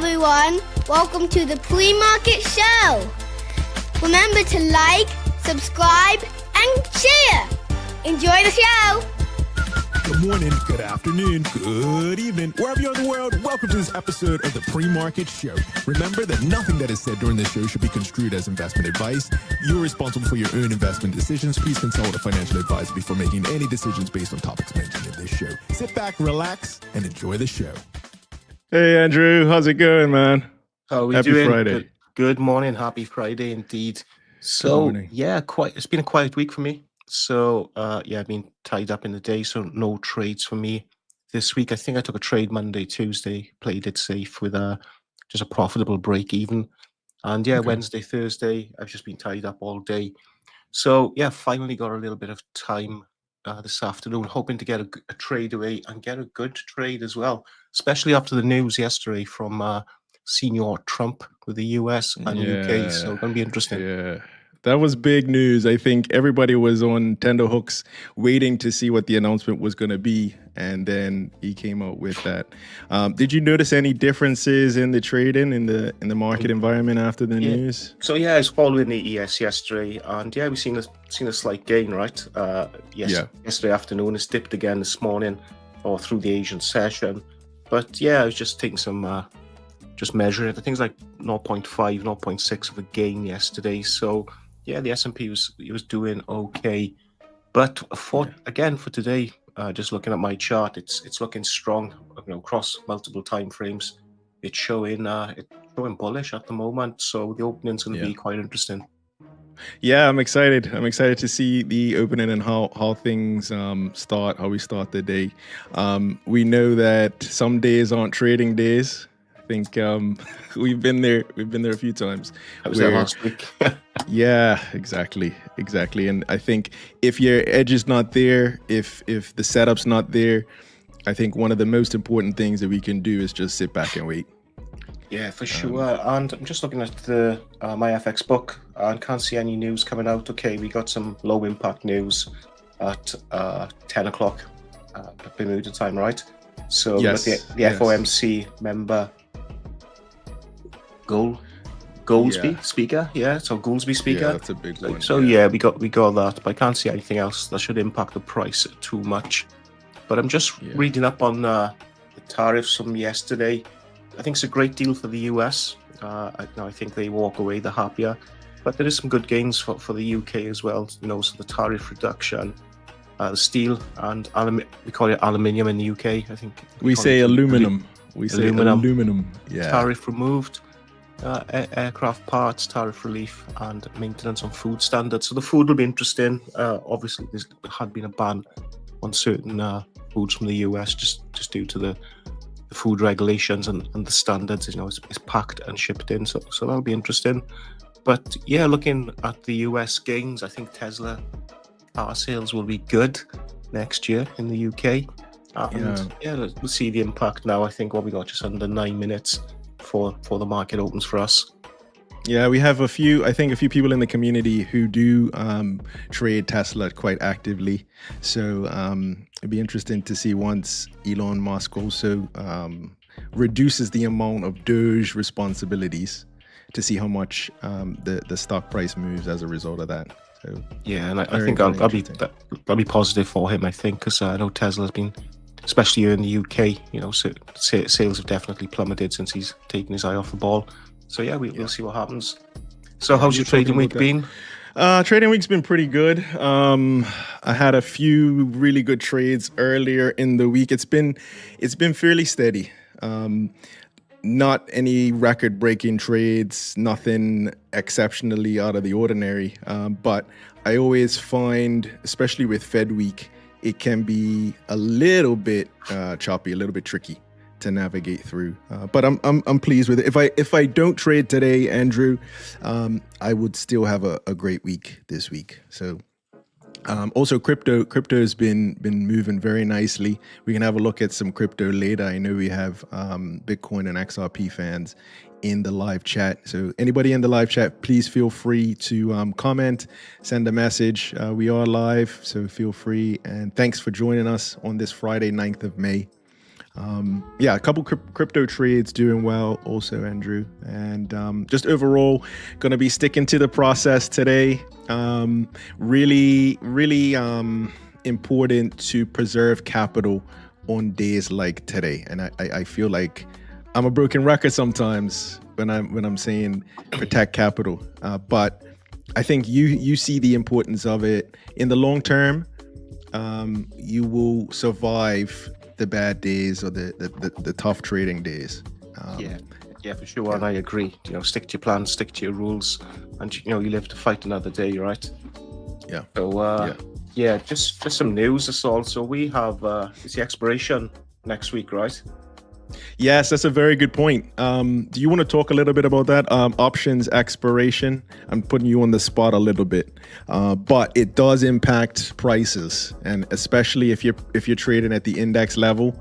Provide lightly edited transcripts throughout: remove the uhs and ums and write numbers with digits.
everyone. Welcome to the pre-market show. Remember to like, subscribe, and share. Enjoy the show. Good morning, good afternoon, good evening. Wherever you are in the world, welcome to this episode of the Pre-Market Show. Remember that nothing that is said during this show should be construed as investment advice. You're responsible for your own investment decisions. Please consult a financial advisor before making any decisions based on topics mentioned in this show. Sit back, relax, and enjoy the show. Hey, Andrew. How's it going, man? How are we Happy doing? Friday. Good morning. Happy Friday indeed. So, it's been a quiet week for me. So, I've been tied up in the day, so no trades for me this week. I think I took a trade Monday, Tuesday, played it safe with just a profitable break even. And Wednesday, Thursday, I've just been tied up all day. So, finally got a little bit of time this afternoon, hoping to get a trade away and get a good trade as well, especially after the news yesterday from Senior Trump with the US and UK. So, it's going to be interesting. Yeah. That was big news. I think everybody was on tenterhooks waiting to see what the announcement was going to be. And then he came out with that. Did you notice any differences in the trading in the market environment after the news? So I was following the ES yesterday, and we've seen a slight gain, right? Yesterday afternoon, it's dipped again this morning, or through the Asian session. But I was just taking some, just measuring it. I think it's like 0.5, 0.6 of a gain yesterday. So the S&P was doing okay. But for today, just looking at my chart, it's looking strong, across multiple time frames. It's showing bullish at the moment, so the opening's going to be quite interesting. Yeah, I'm excited. I'm excited to see the opening and how things start, how we start the day. We know that some days aren't trading days. I think we've been there a few times. I was there last week. Yeah, exactly. And I think if your edge is not there, if the setup's not there, I think one of the most important things that we can do is just sit back and wait. Yeah, for sure. And I'm just looking at the my FX book and can't see any news coming out. Okay, we got some low impact news at 10 o'clock Bermuda time, right? So yes, the FOMC member Goolsby speaker, so Goolsby speaker. Yeah, that's a big one. So we got that, but I can't see anything else that should impact the price too much. But I'm just reading up on the tariffs from yesterday. I think it's a great deal for the US. I think they walk away the happier, but there is some good gains for the UK as well. So the tariff reduction, the steel and we call it aluminium in the UK. I think we say aluminum. Say aluminum. Yeah. Tariff removed. Aircraft parts, tariff relief, and maintenance on food standards. So the food will be interesting. Obviously, there had been a ban on certain foods from the US just due to the food regulations and the standards. It's packed and shipped in. So that'll be interesting. But looking at the US gains, I think Tesla car sales will be good next year in the UK. And we'll see the impact now. I think we got just under 9 minutes for the market opens for us. Yeah, we have a few people in the community who do trade Tesla quite actively. So it'd be interesting to see once Elon Musk also reduces the amount of Doge responsibilities to see how much the stock price moves as a result of that. So and I think that'll be positive for him. I think because I know Tesla's been, especially here in the UK, sales have definitely plummeted since he's taken his eye off the ball. So we'll see what happens. So how's your trading week been? Trading week's been pretty good. I had a few really good trades earlier in the week. It's been fairly steady. Not any record-breaking trades, nothing exceptionally out of the ordinary. But I always find, especially with Fed week, it can be a little bit choppy, a little bit tricky to navigate through. But I'm pleased with it. If I don't trade today, Andrew, I would still have a great week this week. So also crypto has been moving very nicely. We can have a look at some crypto later. I know we have Bitcoin and XRP fans in the live chat. So anybody in the live chat, please feel free to comment, send a message. We are live, so feel free. And thanks for joining us on this Friday, 9th of May. A couple crypto trades doing well also, Andrew. And just overall, going to be sticking to the process today. Really important to preserve capital on days like today. And I feel like I'm a broken record sometimes when I'm saying protect capital. But I think you see the importance of it in the long term. You will survive the bad days or the tough trading days. For sure. Yeah. And I agree. Stick to your plans, stick to your rules, and you live to fight another day, right? Yeah. So just some news. That's all. So we have it's the expiration next week, right? Yes, that's a very good point. Do you want to talk a little bit about that? Options expiration. I'm putting you on the spot a little bit, but it does impact prices, and especially if you're trading at the index level,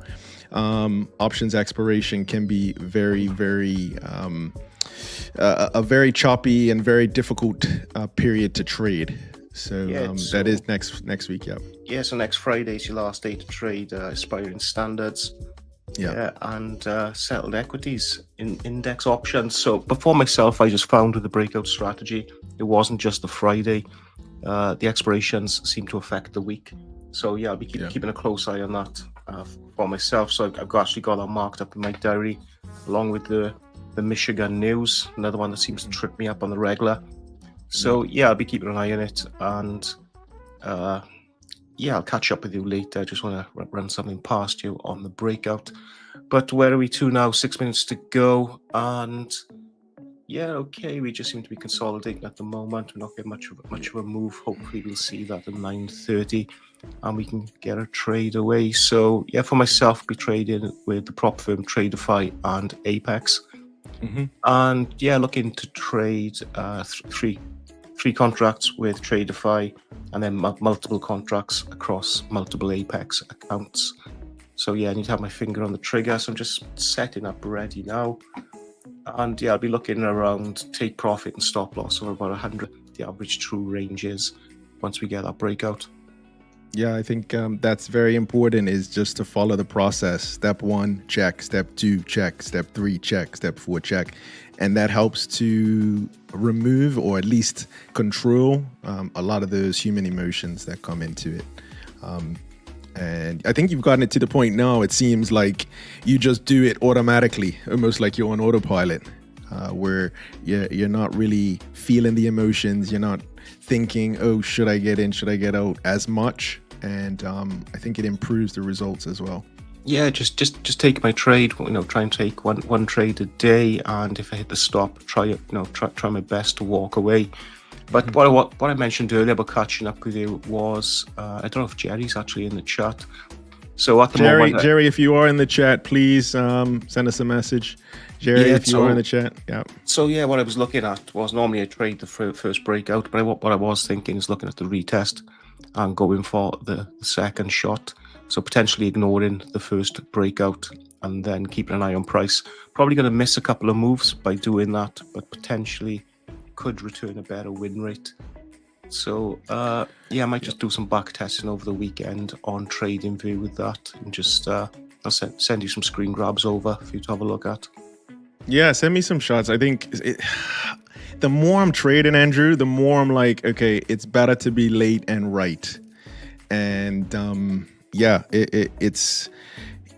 options expiration can be very, very a very choppy and very difficult period to trade. So that is next week. Yeah. So next Friday is your last day to trade expiring standards. And settled equities in index options. So before myself, I just found with the breakout strategy, it wasn't just the Friday. The expirations seem to affect the week. So I'll be keeping a close eye on that for myself. So I've actually got that marked up in my diary, along with the Michigan news, another one that seems to trip me up on the regular. So I'll be keeping an eye on it, and I'll catch up with you later. I just want to run something past you on the breakout. But where are we to now? 6 minutes to go. And we just seem to be consolidating at the moment. We're not getting much of a move. Hopefully we'll see that at 9:30 and we can get a trade away. So for myself, I'll be trading with the prop firm TradeZella and Apex. And looking to trade three contracts with TradeZella and then multiple contracts across multiple Apex accounts. So I need to have my finger on the trigger. So I'm just setting up ready now. And I'll be looking around take profit and stop loss of about 100, the average true range is once we get that breakout. Yeah, I think that's very important, is just to follow the process. Step 1, check. Step 2, check. Step 3, check. Step 4, check. And that helps to remove or at least control a lot of those human emotions that come into it. And I think you've gotten it to the point now, it seems like you just do it automatically, almost like you're on autopilot, where you're not really feeling the emotions. You're not thinking, oh, should I get in, should I get out as much? And I think it improves the results as well. Yeah, just take my trade. Try and take one trade a day, and if I hit the stop, try my best to walk away. But what I mentioned earlier about catching up with you was I don't know if Jerry's actually in the chat. So at the moment, Jerry, if you are in the chat, please send us a message. Jerry, if you are in the chat, So what I was looking at was normally I trade the first breakout, but what I was thinking is looking at the retest and going for the second shot. So potentially ignoring the first breakout and then keeping an eye on price. Probably going to miss a couple of moves by doing that, but potentially could return a better win rate. So I might just do some back testing over the weekend on TradingView with that, and just I'll send you some screen grabs over for you to have a look at. Yeah, send me some shots. I think the more I'm trading, Andrew, the more I'm like, okay, it's better to be late and right. And it's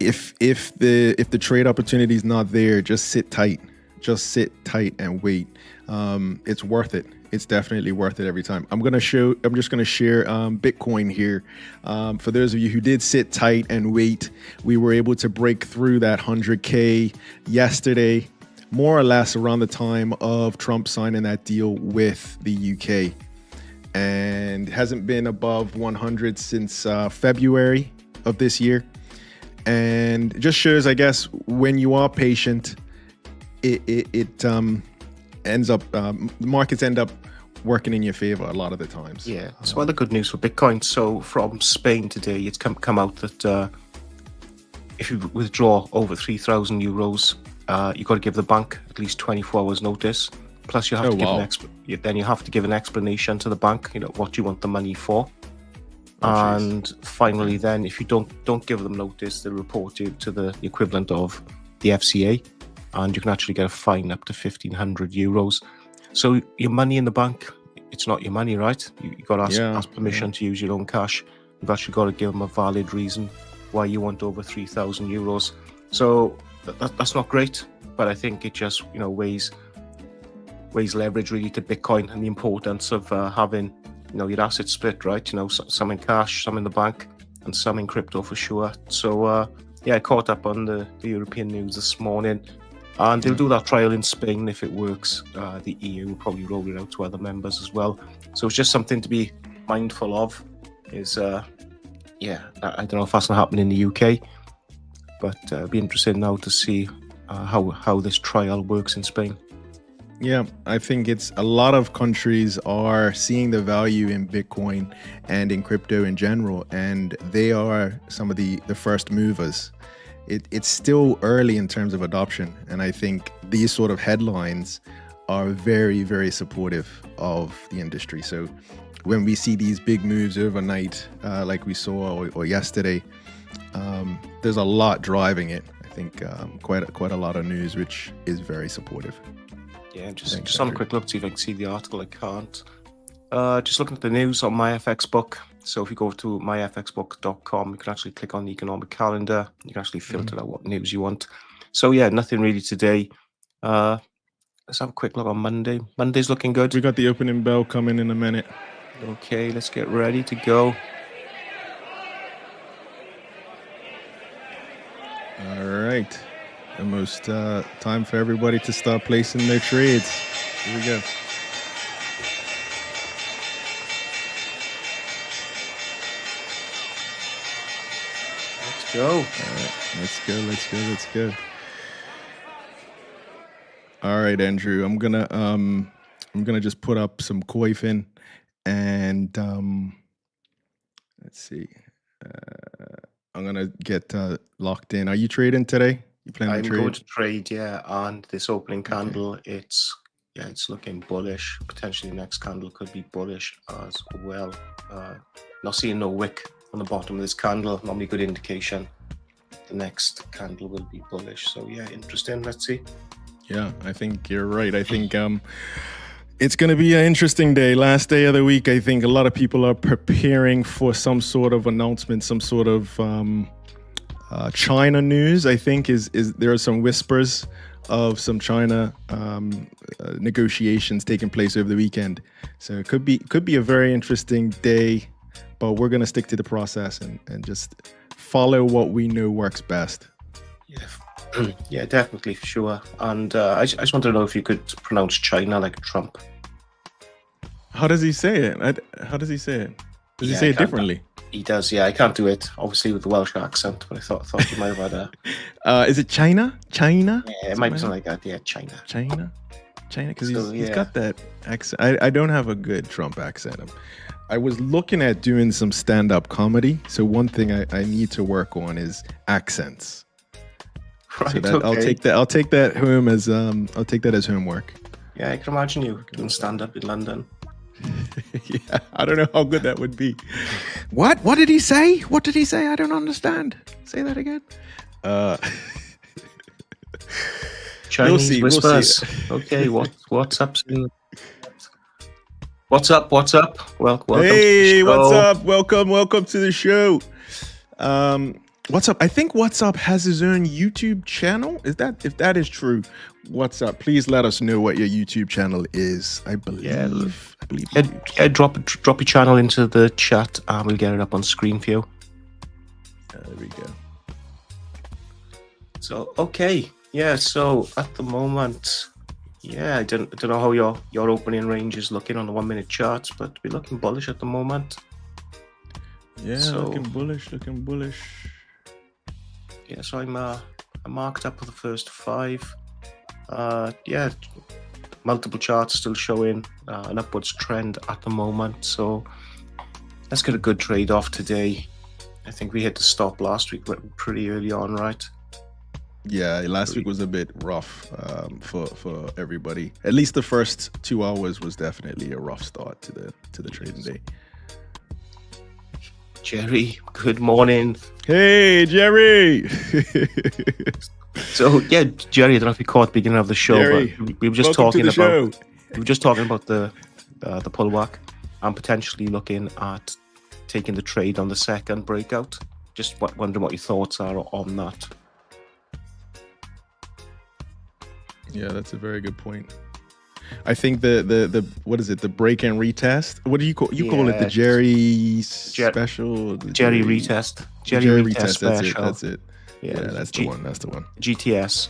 if the trade opportunity is not there, just sit tight. Just sit tight and wait. It's worth it. It's definitely worth it every time. I'm just gonna share Bitcoin here. For those of you who did sit tight and wait, we were able to break through that 100K yesterday, more or less around the time of Trump signing that deal with the UK, and hasn't been above 100 since February of this year. And it just shows, I guess, when you are patient, it ends up markets end up working in your favor a lot of the times. Yeah. So other good news for Bitcoin. So from Spain today, it's come out that if you withdraw over 3,000 euros, you've got to give the bank at least 24 hours notice. Plus, you have to give you have to give an explanation to the bank. What you want the money for. And finally, then, if you don't give them notice, they report you to the equivalent of the FCA, and you can actually get a fine up to €1,500. So your money in the bank, it's not your money, right? You've got to ask permission to use your own cash. You've actually got to give them a valid reason why you want over €3,000. So that's not great, but I think it just weighs leverage really to Bitcoin and the importance of having your assets split, right? Some in cash, some in the bank, and some in crypto for sure. So I caught up on the European news this morning, and they'll do that trial in Spain. If it works, the EU will probably roll it out to other members as well. So it's just something to be mindful of. I don't know if that's not happening in the UK, but it'll be interesting now to see how this trial works in Spain. Yeah, I think it's a lot of countries are seeing the value in Bitcoin and in crypto in general, and they are some of the first movers. It's still early in terms of adoption, and I think these sort of headlines are very, very supportive of the industry. So when we see these big moves overnight, like we saw or yesterday, there's a lot driving it. I think quite a lot of news, which is very supportive. Yeah, just on a quick look, see if I can see the article. I can't. Just looking at the news on MyFXBook. So if you go to myfxbook.com, you can actually click on the economic calendar. You can actually filter out what news you want. So yeah, nothing really today. Let's have a quick look on Monday. Monday's looking good. We got the opening bell coming in a minute. Okay, let's get ready to go. All right. Almost time for everybody to start placing their trades. Here we go. Let's go. All right, let's go. All right, Andrew. I'm gonna just put up some Koifin, and let's see. I'm gonna get locked in. Are you trading today? You planning to trade? I'm going to trade, yeah. And this opening candle, it's looking bullish. Potentially the next candle could be bullish as well. Not seeing no wick on the bottom of this candle. Normally good indication the next candle will be bullish. So yeah, interesting. Let's see. Yeah, I think you're right. I think it's going to be an interesting day. Last day of the week. I think a lot of people are preparing for some sort of announcement, some sort of China news. I think is there are some whispers of some China negotiations taking place over the weekend. So it could be a very interesting day, but we're going to stick to the process and just follow what we know works best. Yeah, definitely, for sure. And I just want to know if you could pronounce China like Trump. How does he say it? How does he say it? Does he say it differently? He does, yeah. I can't do it, obviously, with the Welsh accent, but I thought you might have had a... is it China? China? Yeah, it might be something like that, yeah, China. China? Because he's got that accent. I don't have a good Trump accent. I was looking at doing some stand-up comedy, so one thing I need to work on is accents. Right, so that, okay. I'll take that home as homework. Yeah, I can imagine you doing stand-up in London. Yeah, I don't know how good that would be. What did he say? I don't understand. Say that again. Chinese whispers. We'll see. Okay, what's up? What's up? Welcome. Hey, what's up? Welcome to the show. What's up? I think What's Up has his own YouTube channel. If that is true, What's Up? Please let us know what your YouTube channel is. I believe. Yeah, drop your channel into the chat, and we'll get it up on screen for you. There we go. So okay, yeah. So at the moment, yeah, I don't know how your opening range is looking on the 1 minute charts, but we're looking bullish at the moment. Yeah, looking bullish. Yeah, so I'm marked up for the first 5. Yeah, multiple charts still showing an upwards trend at the moment. So let's get a good trade off today. I think we hit the stop last week pretty early on, right? Yeah, last week was a bit rough for everybody. At least the first 2 hours was definitely a rough start to the trading day. Jerry, good morning. Hey, Jerry. So yeah, Jerry, I don't know if you caught the beginning of the show, Jerry, but we were just welcome to talking the about show. we were just talking about the pullback and potentially looking at taking the trade on the second breakout. Just wondering what your thoughts are on that. Yeah, that's a very good point. I think the what is it? The break and retest. What do you call call it? The Jerry special. The Jerry retest. Jerry retest special. That's That's it. Yeah, that's the one. That's the one. GTS.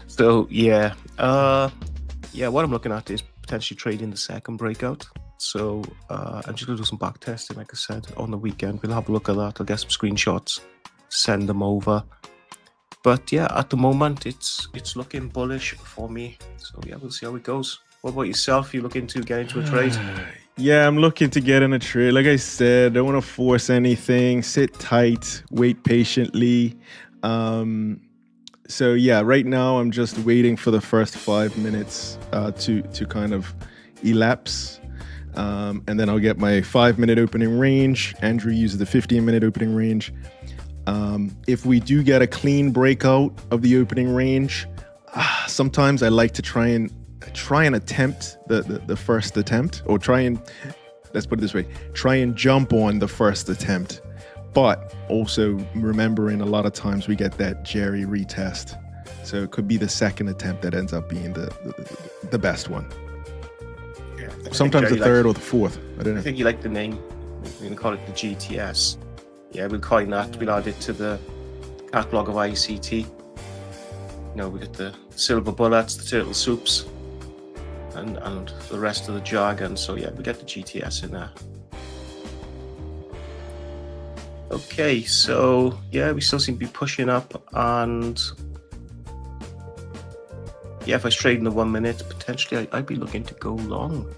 So yeah, what I'm looking at is potentially trading the second breakout. So I'm just gonna do some back testing, like I said, on the weekend. We'll have a look at that. I'll get some screenshots, send them over. But yeah, at the moment it's looking bullish for me. So yeah, we'll see how it goes. What about yourself? You looking to get into a trade? Yeah, I'm looking to get in a trade. Like I said, don't want to force anything. Sit tight, wait patiently. So yeah, right now I'm just waiting for the first 5 minutes to kind of elapse. And then I'll get my 5-minute opening range. Andrew uses the 15-minute opening range. If we do get a clean breakout of the opening range, sometimes I like to try and attempt the first attempt, or let's put it this way, try and jump on the first attempt. But also remembering a lot of times we get that Jerry retest. So it could be the second attempt that ends up being the best one. Yeah, sometimes the third or the fourth. I don't know. I think you like the name. We're going to call it the GTS. Yeah, we'll coin that. We'll add it to the catalog of ICT. You know, we get the silver bullets, the turtle soups, and the rest of the jargon. So yeah, we get the GTS in there. Okay, so yeah, we still seem to be pushing up, and yeah, if I was trading the 1 minute, potentially I'd be looking to go long.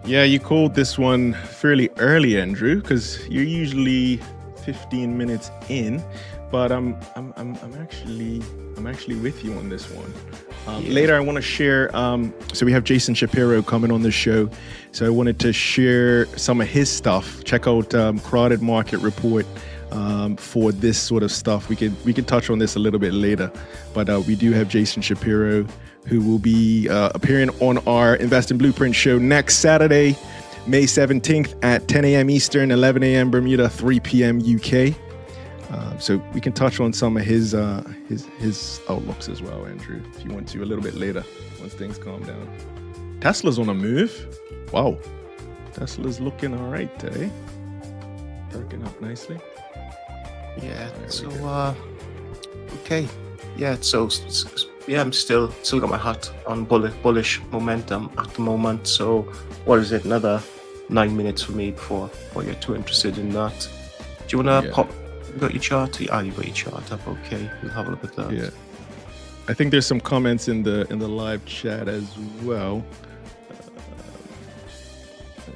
Yeah, you called this one fairly early, Andrew, because you're usually 15 minutes in, but I'm actually with you on this one. Later, I want to share. So we have Jason Shapiro coming on the show, so I wanted to share some of his stuff. Check out Crowded Market Report for this sort of stuff. We could touch on this a little bit later, but we do have Jason Shapiro, who will be appearing on our Investing Blueprint show next Saturday, May 17th at 10 a.m. Eastern, 11 a.m. Bermuda, 3 p.m. UK. So we can touch on some of his outlooks as well, Andrew, if you want to, a little bit later once things calm down. Tesla's on a move. Wow. Tesla's looking all right today. Perking up nicely. Yeah. So, okay. Yeah. So, yeah, I'm still got my hat on bullish momentum at the moment. So, what is it? Another 9 minutes for me before you're too interested in that. Do you want to pop? You got your chart? You got your chart up. Okay, we'll have a look at that. Yeah. I think there's some comments in the live chat as well.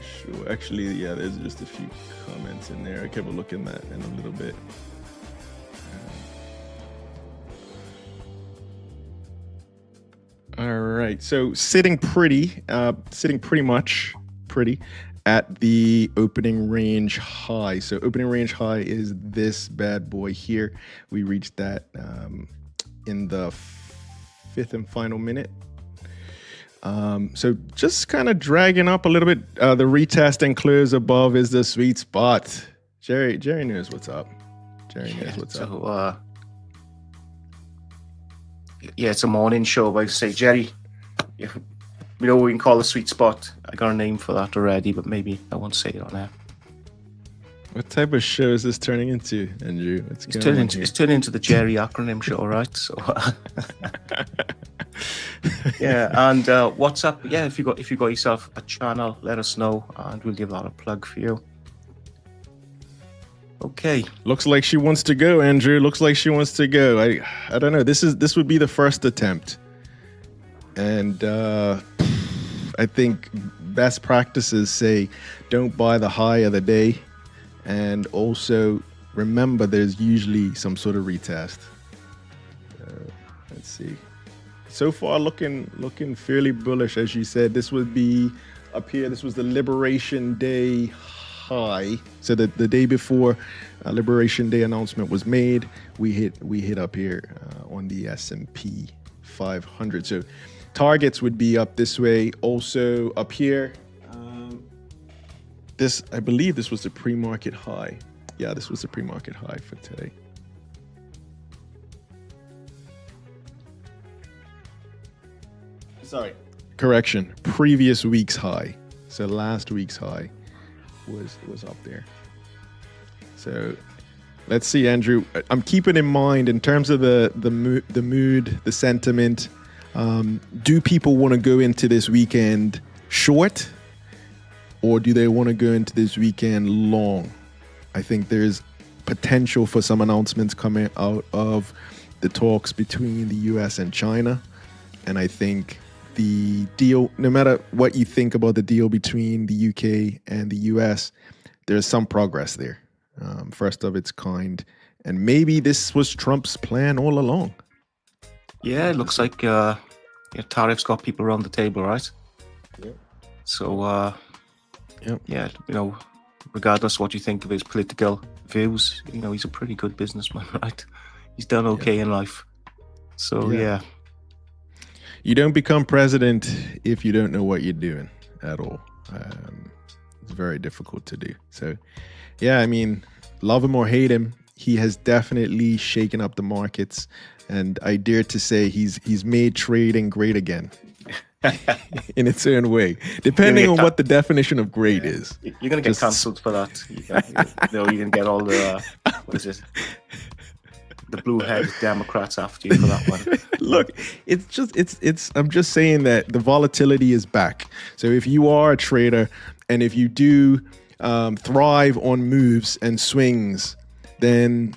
Sure. Actually, yeah, there's just a few comments in there. I can have a look in that in a little bit. All right, so sitting pretty much at the opening range high. So opening range high is this bad boy here. We reached that in the 5th and final minute. So just kind of dragging up a little bit. The retest and close above is the sweet spot. Jerry knows what's up. Jerry knows what's up. Yeah, it's a morning show, but I say, Jerry, we know what we can call the sweet spot. I got a name for that already, but maybe I won't say it on air. What type of show is this turning into, Andrew? It's turning into the Jerry acronym show, right? So, yeah, and WhatsApp. Yeah, if you got yourself a channel, let us know, and we'll give that a plug for you. Okay. Looks like she wants to go, Andrew. Looks like she wants to go. I don't know. This would be the first attempt. And I think best practices say don't buy the high of the day. And also remember there's usually some sort of retest. Let's see. So far looking fairly bullish, as you said. This would be up here. This was the Liberation Day high. So the day before Liberation Day announcement was made, we hit up here on the S&P 500. So targets would be up this way. Also up here, I believe this was the pre-market high. Yeah, this was the pre-market high for today. Sorry. Correction. Previous week's high. So last week's high was up there. So let's see, Andrew. I'm keeping in mind in terms of the mood, the sentiment. Do people want to go into this weekend short, or do they want to go into this weekend long? I think there's potential for some announcements coming out of the talks between the U.S. and China, and I think the deal, no matter what you think about the deal between the UK and the US, there's some progress there, first of its kind. And maybe this was Trump's plan all along. Yeah, it looks like tariffs got people around the table, right? Yep. So, yeah, regardless of what you think of his political views, he's a pretty good businessman, right? He's done okay in life. So, yeah. You don't become president if you don't know what you're doing at all. It's very difficult to do. So, yeah, I mean, love him or hate him, he has definitely shaken up the markets. And I dare to say he's made trading great again in its own way, depending on what the definition of great is. You're going to get cancelled for that. You're going to get all the, what is it? The blue-headed Democrats after you for that one. Look, I'm just saying that the volatility is back. So if you are a trader and if you do thrive on moves and swings, then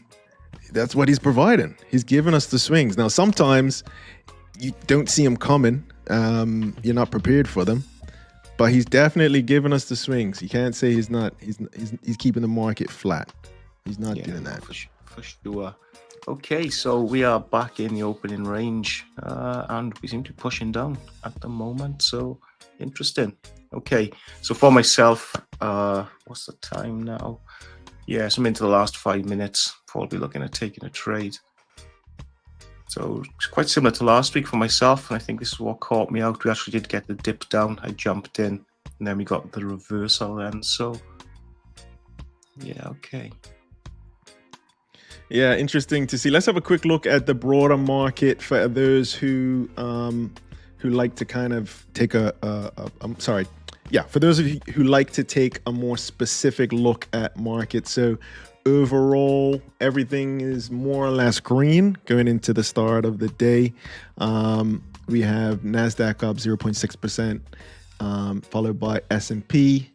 that's what he's providing. He's giving us the swings. Now, sometimes you don't see them coming. You're not prepared for them, but he's definitely giving us the swings. You can't say he's not. He's keeping the market flat. He's not doing that. For sure. Okay, so we are back in the opening range, and we seem to be pushing down at the moment. So interesting. Okay, so for myself, what's the time now? Yes, I'm into the last 5 minutes. Probably looking at taking a trade. So it's quite similar to last week for myself, and I think this is what caught me out. We actually did get the dip down. I jumped in, and then we got the reversal then. So yeah, okay. Yeah, interesting to see. Let's have a quick look at the broader market for those who like to kind of take for those of you who like to take a more specific look at markets. So overall, everything is more or less green going into the start of the day. We have NASDAQ up 0.6%, followed by S&P.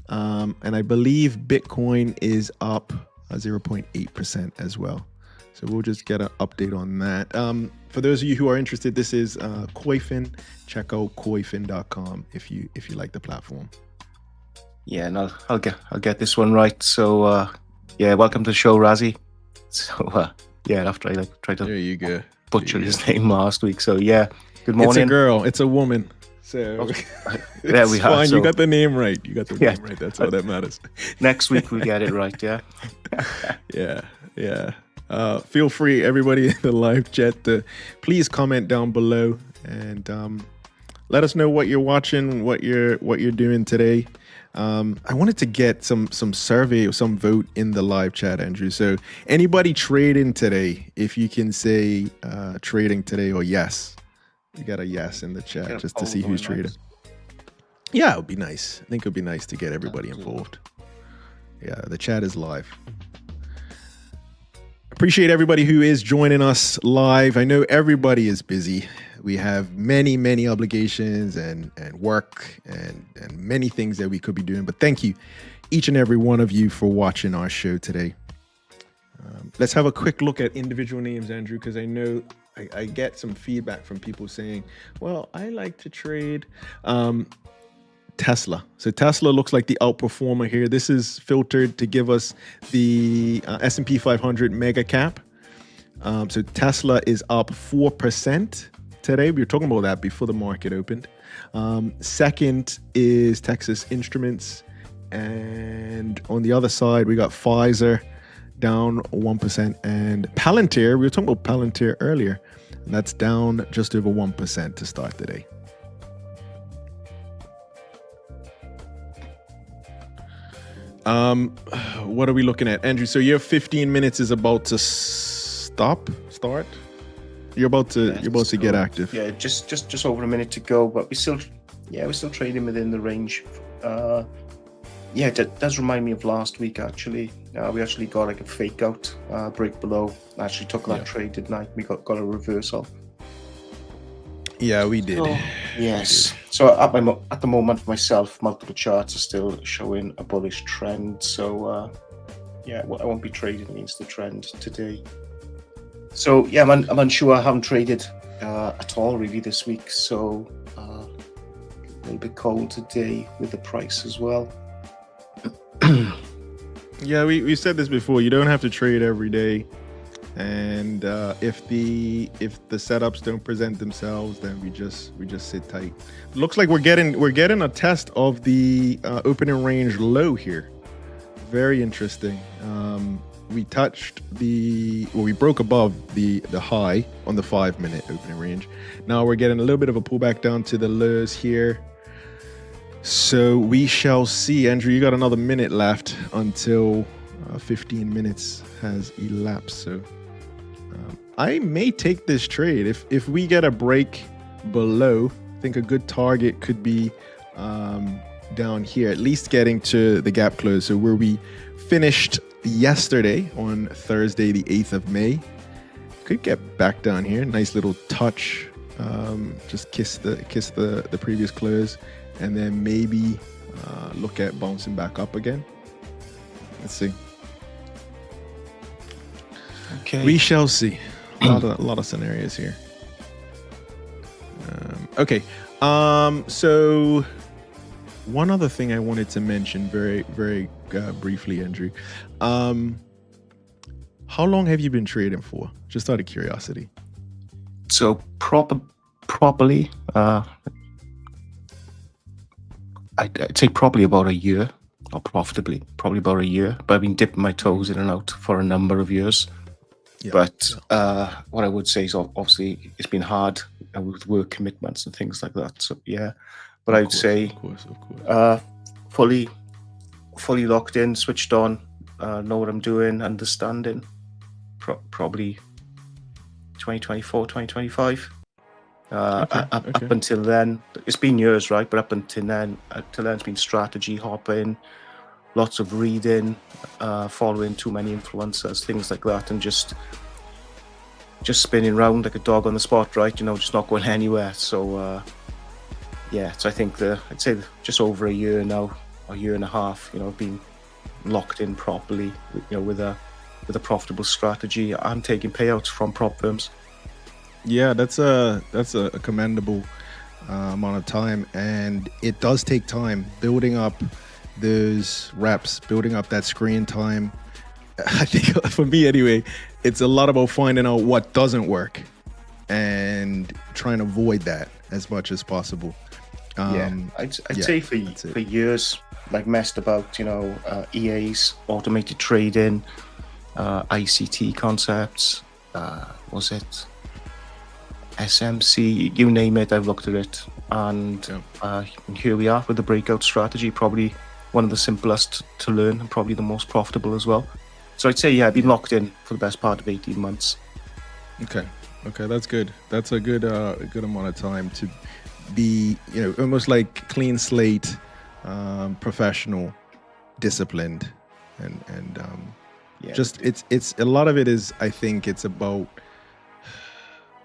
And I believe Bitcoin is up 0.8% as well. So we'll just get an update on that. For those of you who are interested, this is Koifin. Check out koifin.com if you like the platform. Yeah, no, I'll get this one right. So yeah, welcome to the show, Razzie. So yeah, after I tried to butcher his name last week. So yeah, good morning. It's a girl. It's a woman. So there we are. Fine. So, you got the name right. Name right. That's all that matters. Next week we get it right. Yeah. Yeah. Feel free, everybody in the live chat, to please comment down below and let us know what you're watching, what you're doing today. I wanted to get some survey or some vote in the live chat, Andrew. So anybody trading today, if you can say trading today or yes. You got a yes in the chat just to see who's trading. Yeah, it would be nice. I think it would be nice to get everybody involved. Yeah, the chat is live. Appreciate everybody who is joining us live. I know everybody is busy. We have many obligations and work and many things that we could be doing. But thank you, each and every one of you, for watching our show today. Let's have a quick look at individual names, Andrew, because I know I get some feedback from people saying, well, I like to trade Tesla. So Tesla looks like the outperformer here. This is filtered to give us the S&P 500 mega cap. So Tesla is up 4% today. We were talking about that before the market opened. Second is Texas Instruments, And on the other side, we got Pfizer down 1%, and Palantir, we were talking about Palantir earlier, and that's down just over 1% to start the day. What are we looking at, Andrew? So your 15 minutes is about to start. You're about to get active. Yeah, just over a minute to go, but we're still trading within the range. Yeah, it does remind me of last week, actually. We actually got like a fake out break below. I actually took that trade, didn't I? We got a reversal. Yeah, we did. Yes. So at the moment, myself, multiple charts are still showing a bullish trend. So I won't be trading against the trend today. So yeah, I'm unsure. I haven't traded at all really this week. So a little bit cold today with the price as well. Yeah, we said this before. You don't have to trade every day, and if the setups don't present themselves, then we just sit tight. Looks like we're getting a test of the opening range low here. Very interesting. We we broke above the high on the 5-minute opening range. Now we're getting a little bit of a pullback down to the lows here. So we shall see. Andrew, you got another minute left until 15 minutes has elapsed. So I may take this trade. If we get a break below, I think a good target could be down here, at least getting to the gap close. So where we finished yesterday on Thursday, the 8th of May. Could get back down here. Nice little touch. Just kiss the previous close. And then maybe look at bouncing back up again. Let's see. Okay. We shall see. A lot of scenarios here. Okay. So one other thing I wanted to mention very, very briefly, Andrew. How long have you been trading for? Just out of curiosity. So properly, I'd say probably about a year, or profitably, probably about a year. But I've been dipping my toes in and out for a number of years. Yeah, but what I would say is obviously it's been hard with work commitments and things like that. So yeah, but I would say of course. Fully locked in, switched on, know what I'm doing, understanding. Probably 2024, 2025. Up until then, it's been years, right? But up until then, it's been strategy hopping, lots of reading, following too many influencers, things like that, and just spinning around like a dog on the spot, right? Just not going anywhere. So so I think I'd say just over a year now, a year and a half, being locked in properly, with a profitable strategy. I'm taking payouts from prop firms. Yeah, that's a commendable amount of time, and it does take time building up those reps, building up that screen time. I think for me anyway, it's a lot about finding out what doesn't work and trying to avoid that as much as possible. I'd say for years, like messed about, EAs, automated trading, ICT concepts, was it SMC, you name it, I've looked at it, and here we are with the breakout strategy, probably one of the simplest to learn and probably the most profitable as well. So I'd say I've been locked in for the best part of 18 months. Okay, that's good. That's a good amount of time to be, almost like clean slate, professional, disciplined, and just it's a lot of it is, I think it's about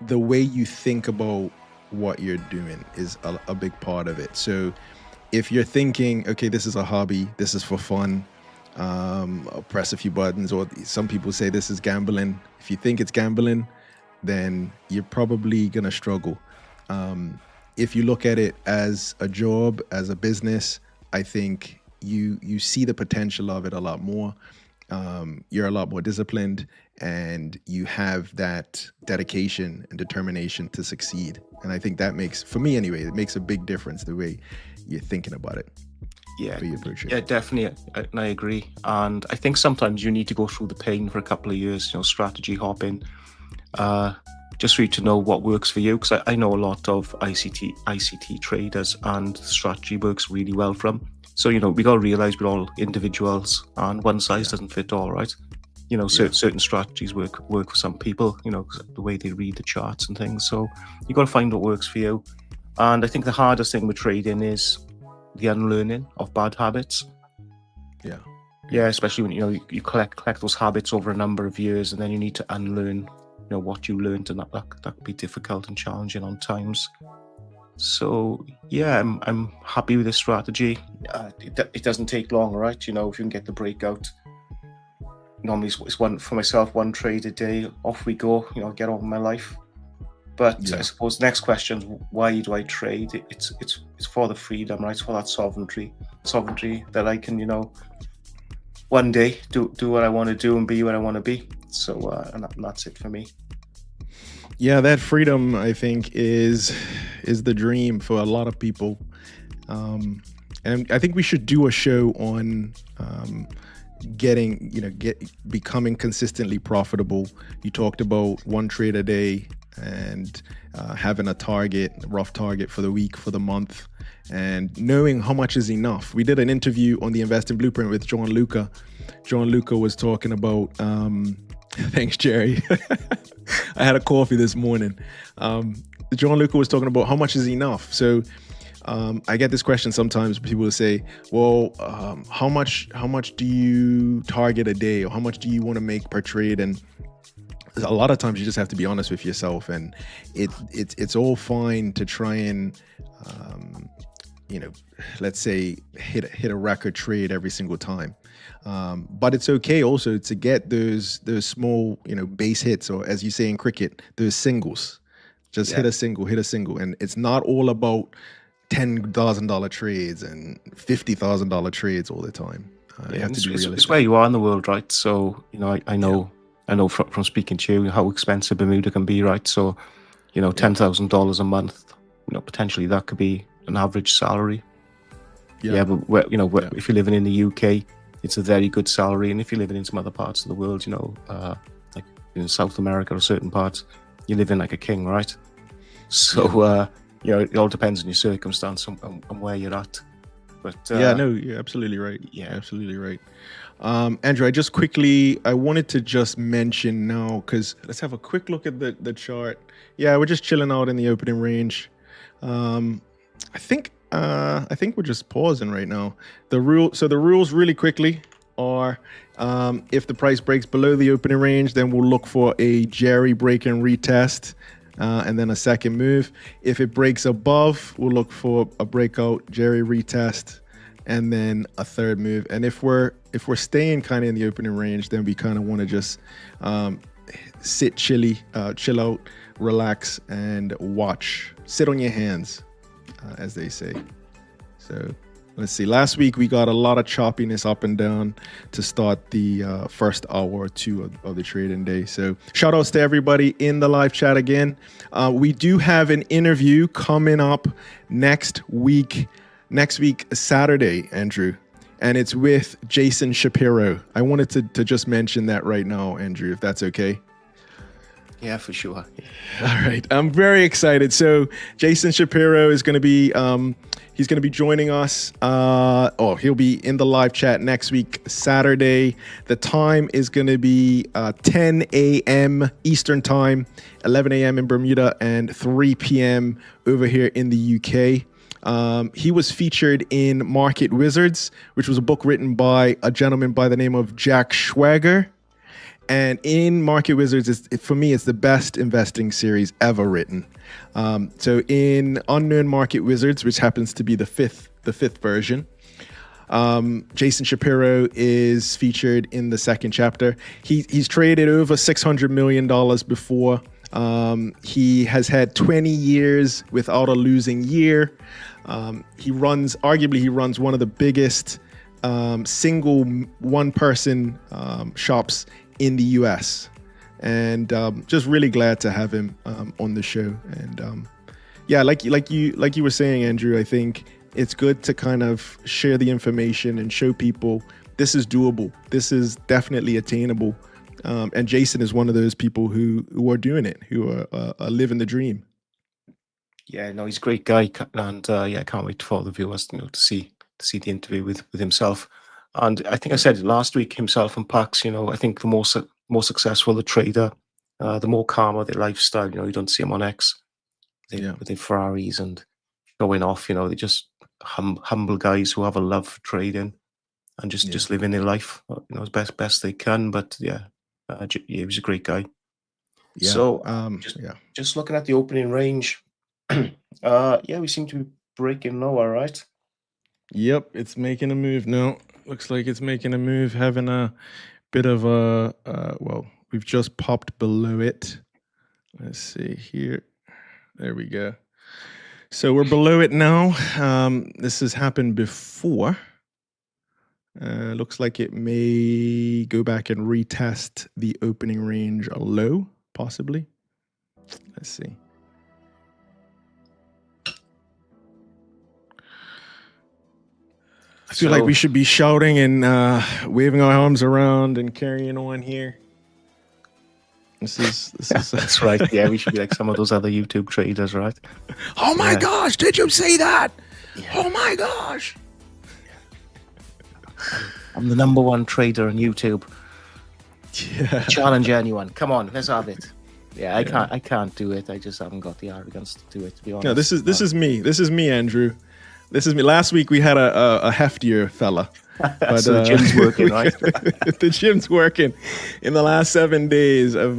the way you think about what you're doing is a big part of it. So if you're thinking, okay, this is a hobby, this is for fun, I'll press a few buttons, or some people say this is gambling. If you think it's gambling, then you're probably gonna struggle. If you look at it as a job, as a business, I think you see the potential of it a lot more. You're a lot more disciplined, and you have that dedication and determination to succeed. And I think that makes, for me anyway, it makes a big difference the way you're thinking about it. for your purchase. Yeah, definitely, and I agree. And I think sometimes you need to go through the pain for a couple of years, strategy hopping, just for you to know what works for you. Because I know a lot of ICT traders, and the strategy works really well for them. So, we got to realize we're all individuals, and one size doesn't fit all, right? Certain strategies work for some people, the way they read the charts and things. So you got to find what works for you. And I think the hardest thing with trading is the unlearning of bad habits. Yeah, especially when you collect those habits over a number of years, and then you need to unlearn what you learned, and that could be difficult and challenging on times. So yeah, I'm happy with this strategy. It doesn't take long, right? If you can get the breakout, normally it's one trade a day, off we go, get on with my life. But I suppose the next question is, why do I trade? It's for the freedom, right? It's for that sovereignty that I can, one day do what I want to do and be what I want to be. So, and that's it for me. Yeah, that freedom, I think, is the dream for a lot of people. And I think we should do a show on becoming consistently profitable. You talked about one trade a day and having a rough target for the week, for the month, and knowing how much is enough. We did an interview on the Investing Blueprint with John Luca. John Luca was talking about, thanks, Jerry. I had a coffee this morning. John Luca was talking about how much is enough. So I get this question sometimes. People will say, well, how much do you target a day, or how much do you want to make per trade? And a lot of times you just have to be honest with yourself, and it's all fine to try and let's say hit a record trade every single time, but it's okay also to get those small base hits, or as you say in cricket, those singles. Just hit a single, and it's not all about $10,000 trades and $50,000 trades all the time. You have to be realistic. It's where you are in the world, right? So I know. I know from speaking to you how expensive Bermuda can be, right? So, $10,000 a month, potentially that could be an average salary. Yeah, but if you're living in the UK, it's a very good salary, and if you're living in some other parts of the world, like in South America or certain parts, you're living like a king, right? So, it all depends on your circumstance and where you're at. But you're absolutely right. Yeah, absolutely right. Andrew, I wanted to just mention now, because let's have a quick look at the chart. Yeah, we're just chilling out in the opening range. I think we're just pausing right now. The rules really quickly are, if the price breaks below the opening range, then we'll look for a Jerry break and retest, and then a second move. If it breaks above, we'll look for a breakout, Jerry retest, and then a third move. And if we're staying kind of in the opening range, then we kind of want to just chill out, relax, and watch. Sit on your hands, as they say. So let's see. Last week we got a lot of choppiness up and down to start the first hour or two of the trading day. So shout outs to everybody in the live chat again. We do have an interview coming up next week, Saturday, Andrew, and it's with Jason Shapiro. I wanted to just mention that right now, Andrew, if that's okay. Yeah, for sure. All right. I'm very excited. So Jason Shapiro is going to be, he's going to be joining us. He'll be in the live chat next week, Saturday. The time is going to be 10 a.m. Eastern time, 11 a.m. in Bermuda, and 3 p.m. over here in the UK. He was featured in Market Wizards, which was a book written by a gentleman by the name of Jack Schwager. And in Market Wizards, for me, it's the best investing series ever written. So in Unknown Market Wizards, which happens to be the fifth version, Jason Shapiro is featured in the second chapter. He's traded over $600 million before. He has had 20 years without a losing year. He runs one of the biggest single one-person shops in the US, and just really glad to have him on the show. And like you were saying, Andrew, I think it's good to kind of share the information and show people this is doable. This is definitely attainable. And Jason is one of those people who are doing it, who are living the dream. Yeah, no, he's a great guy, and I can't wait for the viewers, to see the interview with himself. And I think I said it last week, himself and Pax, I think the more successful the trader, the more calmer their lifestyle. You don't see them on X with their Ferraris and showing off. They're just humble guys who have a love for trading and just living their life, as best they can. But he was a great guy. Yeah. So just looking at the opening range, we seem to be breaking lower, right? Yep, it's making a move now. Looks like it's making a move, having a bit of we've just popped below it. Let's see here. There we go. So we're below it now. This has happened before. Looks like it may go back and retest the opening range low, possibly. Let's see. I feel like we should be shouting and waving our arms around and carrying on here. This is that's right. Yeah, we should be like some of those other YouTube traders, right? Oh my gosh, did you see that? Yeah. Oh my gosh. I'm the #1 trader on YouTube. Yeah. Challenge anyone. Come on, let's have it. Yeah, I can't do it. I just haven't got the arrogance to do it, to be honest. No, this is me. This is me, Andrew. This is me. Last week we had a heftier fella. But, so the gym's working, right? The gym's working. In the last 7 days, I've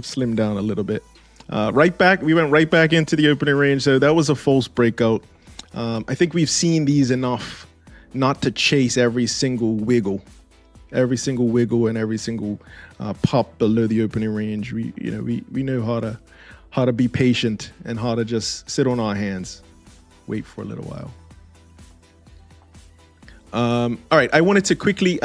slimmed down a little bit. We went right back into the opening range. So that was a false breakout. I think we've seen these enough not to chase every single wiggle and every single pop below the opening range. We know how to be patient and how to just sit on our hands, wait for a little while. All right, I wanted to quickly,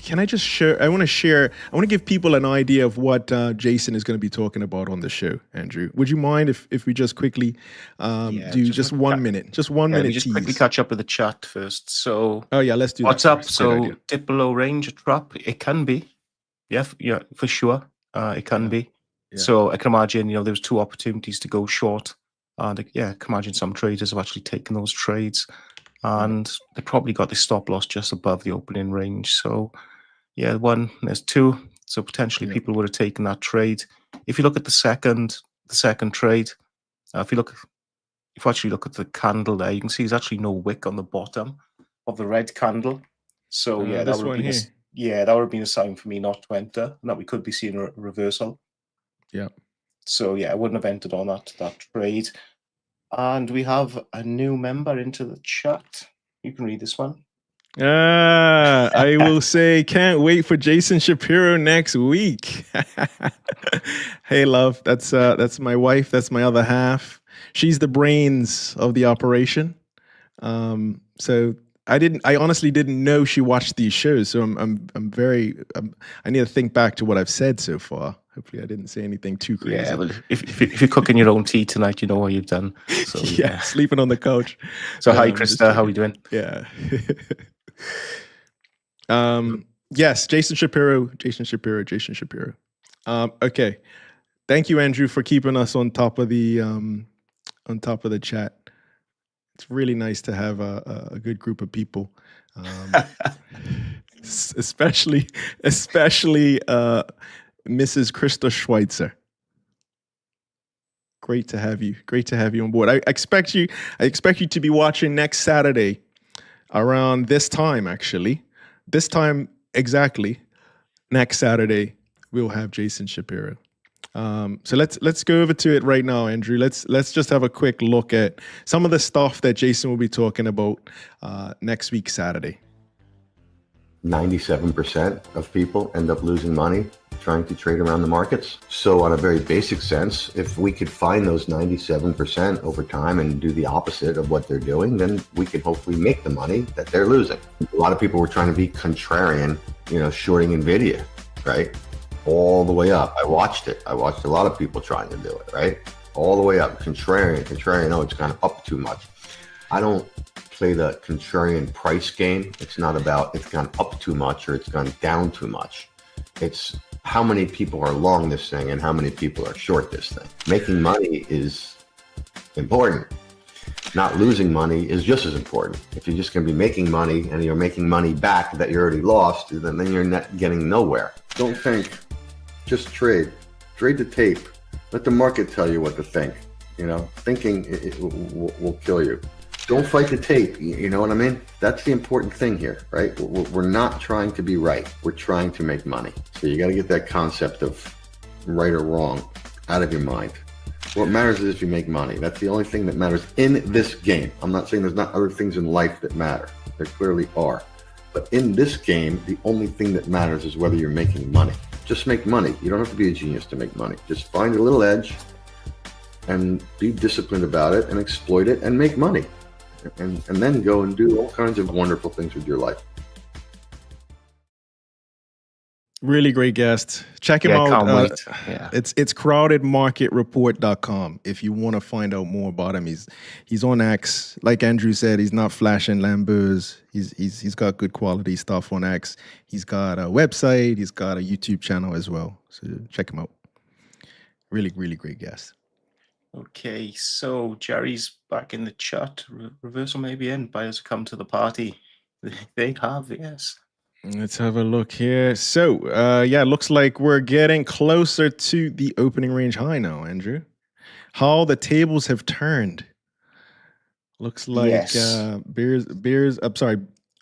can I just share? I want to give people an idea of what Jason is going to be talking about on the show, Andrew. Would you mind if we just quickly do just 1 minute? Just 1 minute. Just quickly catch up with the chat first. So, let's do what's that. What's up? So, dip below range, a trap? It can be. Yeah, for sure. It can be. Yeah. So, I can imagine, there was 2 opportunities to go short. And I can imagine some traders have actually taken those trades. And they probably got the stop loss just above the opening range. So, there's 2. So potentially people would have taken that trade. If you look at the second trade, if you actually look at the candle there, you can see there's actually no wick on the bottom of the red candle. So that would have been a sign for me not to enter, and that we could be seeing a reversal. Yeah. So I wouldn't have entered on that trade. And we have a new member into the chat. You can read this one. I will say, can't wait for Jason Shapiro next week. Hey, love, that's my wife. That's my other half. She's the brains of the operation. So I honestly didn't know she watched these shows. So I need to think back to what I've said so far. Hopefully I didn't say anything too crazy. Yeah, well, if you're cooking your own tea tonight, you know what you've done. So, sleeping on the couch. So hi, Krista, how are you doing? Yeah. Yes, Jason Shapiro. Okay. Thank you, Andrew, for keeping us on top of the chat. It's really nice to have a good group of people, especially Mrs. Krista Schweitzer. Great to have you. Great to have you on board. I expect you to be watching next Saturday around this time, actually. This time exactly. Next Saturday, we'll have Jason Shapiro. So let's go over to it right now, Andrew. Let's just have a quick look at some of the stuff that Jason will be talking about next week, Saturday. 97% of people end up losing money trying to trade around the markets. So on a very basic sense, if we could find those 97% over time and do the opposite of what they're doing, then we can hopefully make the money that they're losing. A lot of people were trying to be contrarian, shorting NVIDIA, right? All the way up. I watched it. I watched a lot of people trying to do it, right? All the way up, contrarian. Oh, it's kind of up too much. I don't play the contrarian price game. It's not about it's gone up too much or it's gone down too much. It's how many people are long this thing and how many people are short this thing. Making money is important. Not losing money is just as important. If you're just going to be making money and you're making money back that you already lost, then you're not getting nowhere. Don't think. Just trade. Trade the tape. Let the market tell you what to think. You know, thinking it will kill you. Don't fight the tape. You know what I mean? That's the important thing here, right? We're not trying to be right. We're trying to make money. So you got to get that concept of right or wrong out of your mind. What matters is if you make money. That's the only thing that matters in this game. I'm not saying there's not other things in life that matter. There clearly are. But in this game, the only thing that matters is whether you're making money. Just make money. You don't have to be a genius to make money. Just find a little edge and be disciplined about it and exploit it and make money. And then go and do all kinds of wonderful things with your life. Really great guest. Check him out. Can't wait. Yeah. It's crowdedmarketreport.com if you want to find out more about him. He's on X. Like Andrew said, he's not flashing Lambos. He's got good quality stuff on X. He's got a website. He's got a YouTube channel as well. So check him out. Really, really great guest. Okay, so Jerry's back in the chat. Reversal may be in. Buyers come to the party. They have, yes. Let's have a look here. So, yeah, looks like we're getting closer to the opening range high now, Andrew. How the tables have turned. Looks like Yes.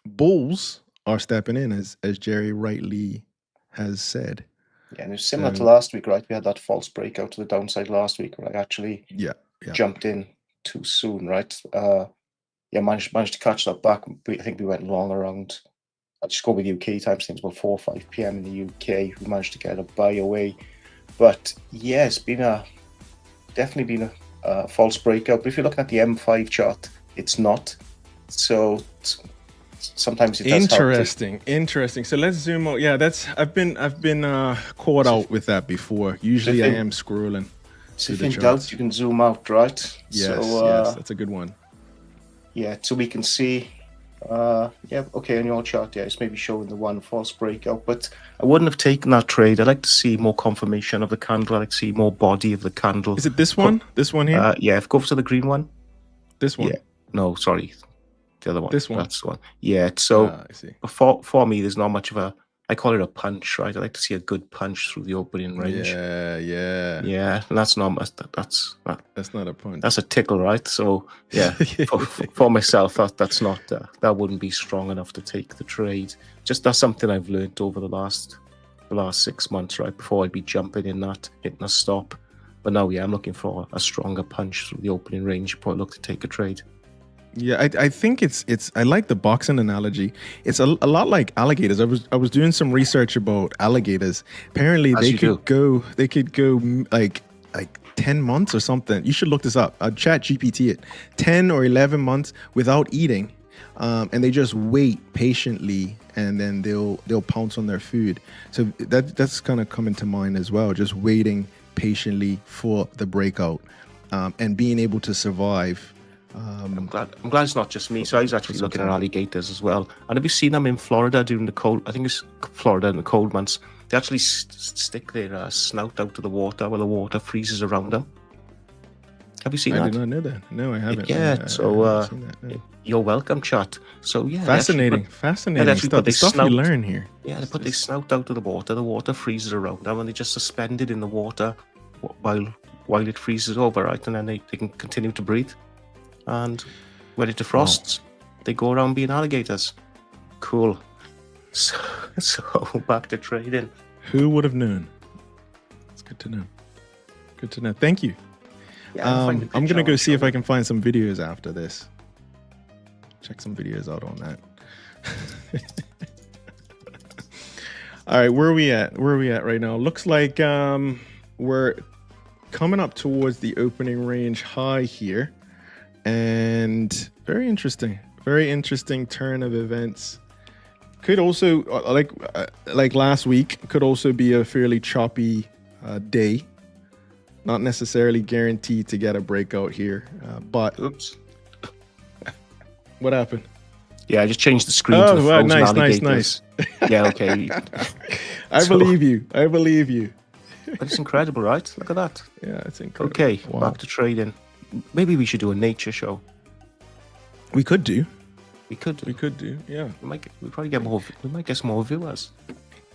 bulls are stepping in, as Jerry rightly has said. Yeah, and it's similar to last week, right? We had that false breakout to the downside last week where I actually jumped in too soon, right? Managed to catch that back. I think we went long around. I'll just go with UK times, things about 4 or 5 p.m. in the UK. We managed to get a buy away. But yeah, it's definitely been a false breakout. But if you're looking at the M5 chart, it's not. So sometimes it does Interesting. So let's zoom out. Yeah, I've been caught out with that before. Usually I am scrolling. So if in doubt, you can zoom out, right? Yes, that's a good one. Yeah, so we can see. Okay, on your chart, it's maybe showing the one false breakout, but I wouldn't have taken that trade. I'd like to see more confirmation of the candle. I'd like to see more body of the candle. Is it this one? This one here? Yeah, if go to the green one. This one? Yeah. No, sorry. The other one. This one? That's the one. Yeah, so I see. For me, there's not much of a, I call it a punch, right? I like to see a good punch through the opening range. Yeah. And that's not that's not a punch. That's a tickle, right? So yeah, for myself, that's not that wouldn't be strong enough to take the trade. Just that's something I've learned over the last 6 months, right? Before I'd be jumping in that, hitting a stop, but now I'm looking for a stronger punch through the opening range before I look to take a trade. Yeah, I think it's I like the boxing analogy. It's a lot like alligators. I was doing some research about alligators. Apparently they could go like 10 months or something. You should look this up. Chat GPT it. 10 or 11 months without eating. And they just wait patiently and then they'll pounce on their food. So that's kind of coming to mind as well. Just waiting patiently for the breakout and being able to survive. I'm glad it's not just me. So I was actually looking at alligators as well. And have you seen them in Florida during the cold? I think it's Florida in the cold months. They actually stick their snout out to the water while the water freezes around them. Have you seen that? I did not know that. No, I haven't. Yeah. So you're welcome, chat. So yeah, fascinating stuff. The stuff you learn here. Yeah, they put their snout out to the water. The water freezes around them, and they just suspend it in the water while it freezes over, right? And then they can continue to breathe. And when it defrosts, they go around being alligators. Cool. So back to trading. Who would have known? It's good to know. Thank you. Yeah, I'm going to go see if I can find some videos after this. Check some videos out on that. All right, where are we at right now? Looks like we're coming up towards the opening range high here. And very interesting turn of events. Could also like last week, could also be a fairly choppy day. Not necessarily guaranteed to get a breakout here, but oops. What happened? Yeah, I just changed the screen to the wow, frozen alligators. nice. Yeah, okay. I believe you. But it's incredible, right? Look at that. Yeah, it's incredible. Okay, Wow. back to trading. Maybe we should do a nature show. We could do. We could do. Yeah. We probably get more. We might get some more viewers.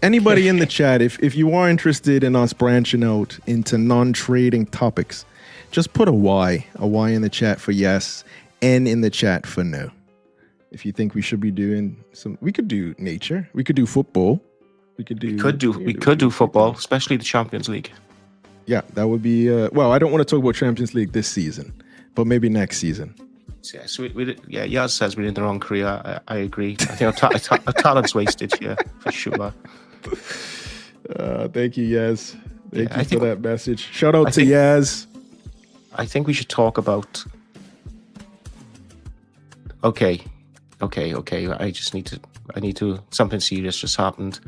Anybody in the chat, if you are interested in us branching out into non-trading topics, just put a Y in the chat for yes, N in the chat for no. If you think we should be doing we could do nature. We could do football. We could do football, especially the Champions League. Yeah, that would be. Well, I don't want to talk about Champions League this season, but maybe next season. Yeah, so Yaz says we're in the wrong career. I agree. I think our talent's wasted here for sure. Thank you, Yaz. Thank you for that message. Shout out to Yaz. I think we should talk about. Okay. I need to. Something serious just happened.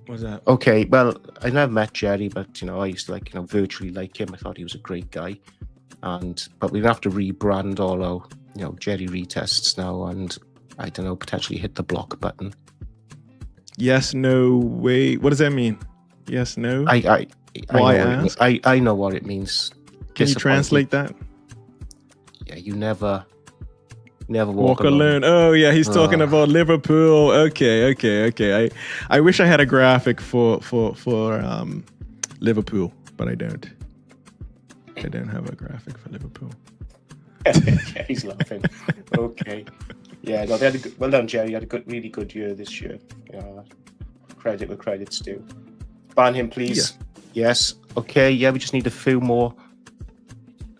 What's that? Okay, well, I never met Jerry, but I used to virtually like him. I thought he was a great guy, but we'd have to rebrand all our Jerry retests now, and I don't know, potentially hit the block button. Yes, no, wait. What does that mean? Yes, no. I know what it means. Can you translate that? Yeah, you never walk alone. Oh yeah, he's talking about Liverpool. Okay. I wish I had a graphic for Liverpool, but I don't. I don't have a graphic for Liverpool. Yeah, he's laughing. Okay. Yeah, no, they had well done, Jerry. You had a really good year this year. Credit where credit's due. Ban him, please. Yeah. Yes. Okay. Yeah, we just need a few more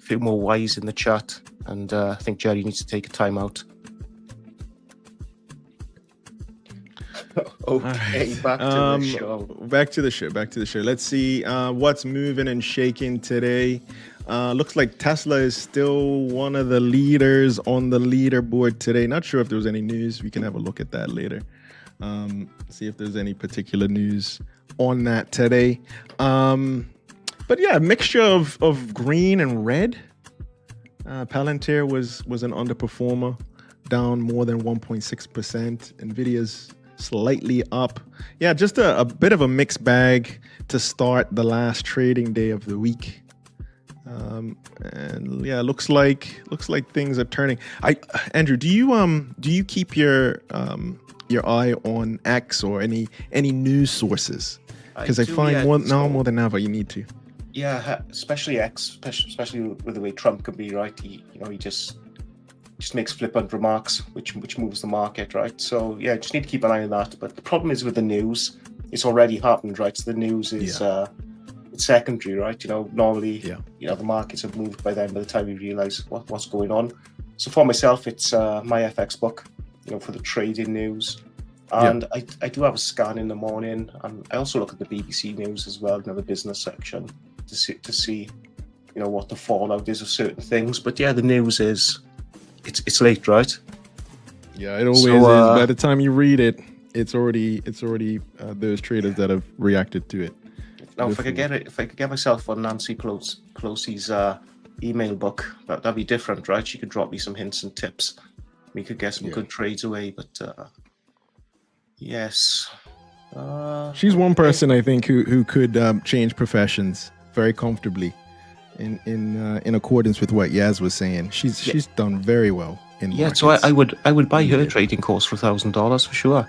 Ys in the chat, and I think Jerry needs to take a time out. Okay, right. back to the show. Back to the show. Let's see what's moving and shaking today. Looks like Tesla is still one of the leaders on the leaderboard today. Not sure if there was any news. We can have a look at that later. See if there's any particular news on that today. But yeah, a mixture of green and red. Palantir was an underperformer, down more than 1.6%. Nvidia's slightly up. Yeah, just a bit of a mixed bag to start the last trading day of the week. And yeah, looks like things are turning. Andrew, do you keep your eye on X or any news sources? Because I find more than ever you need to. Yeah, especially X, especially with the way Trump can be, right? He just makes flippant remarks, which moves the market, right? So yeah, just need to keep an eye on that. But the problem is with the news, it's already happened, right? So the news is it's secondary, right? Normally, the markets have moved by then. By the time we realize what's going on. So for myself, it's my FX book, for the trading news. And I do have a scan in the morning, and I also look at the BBC News as well, the business section, to see what the fallout is of certain things. But yeah, the news is it's late, right? Yeah, it always is. By the time you read it, it's already those traders that have reacted to it. Now, if I could get myself on Nancy Pelosi's email book, that'd be different, right? She could drop me some hints and tips. We could get some good trades away, but yes. She's one person I think who could change professions very comfortably, in accordance with what Yaz was saying. She's done very well in markets. So I would buy her trading course for $1,000 for sure.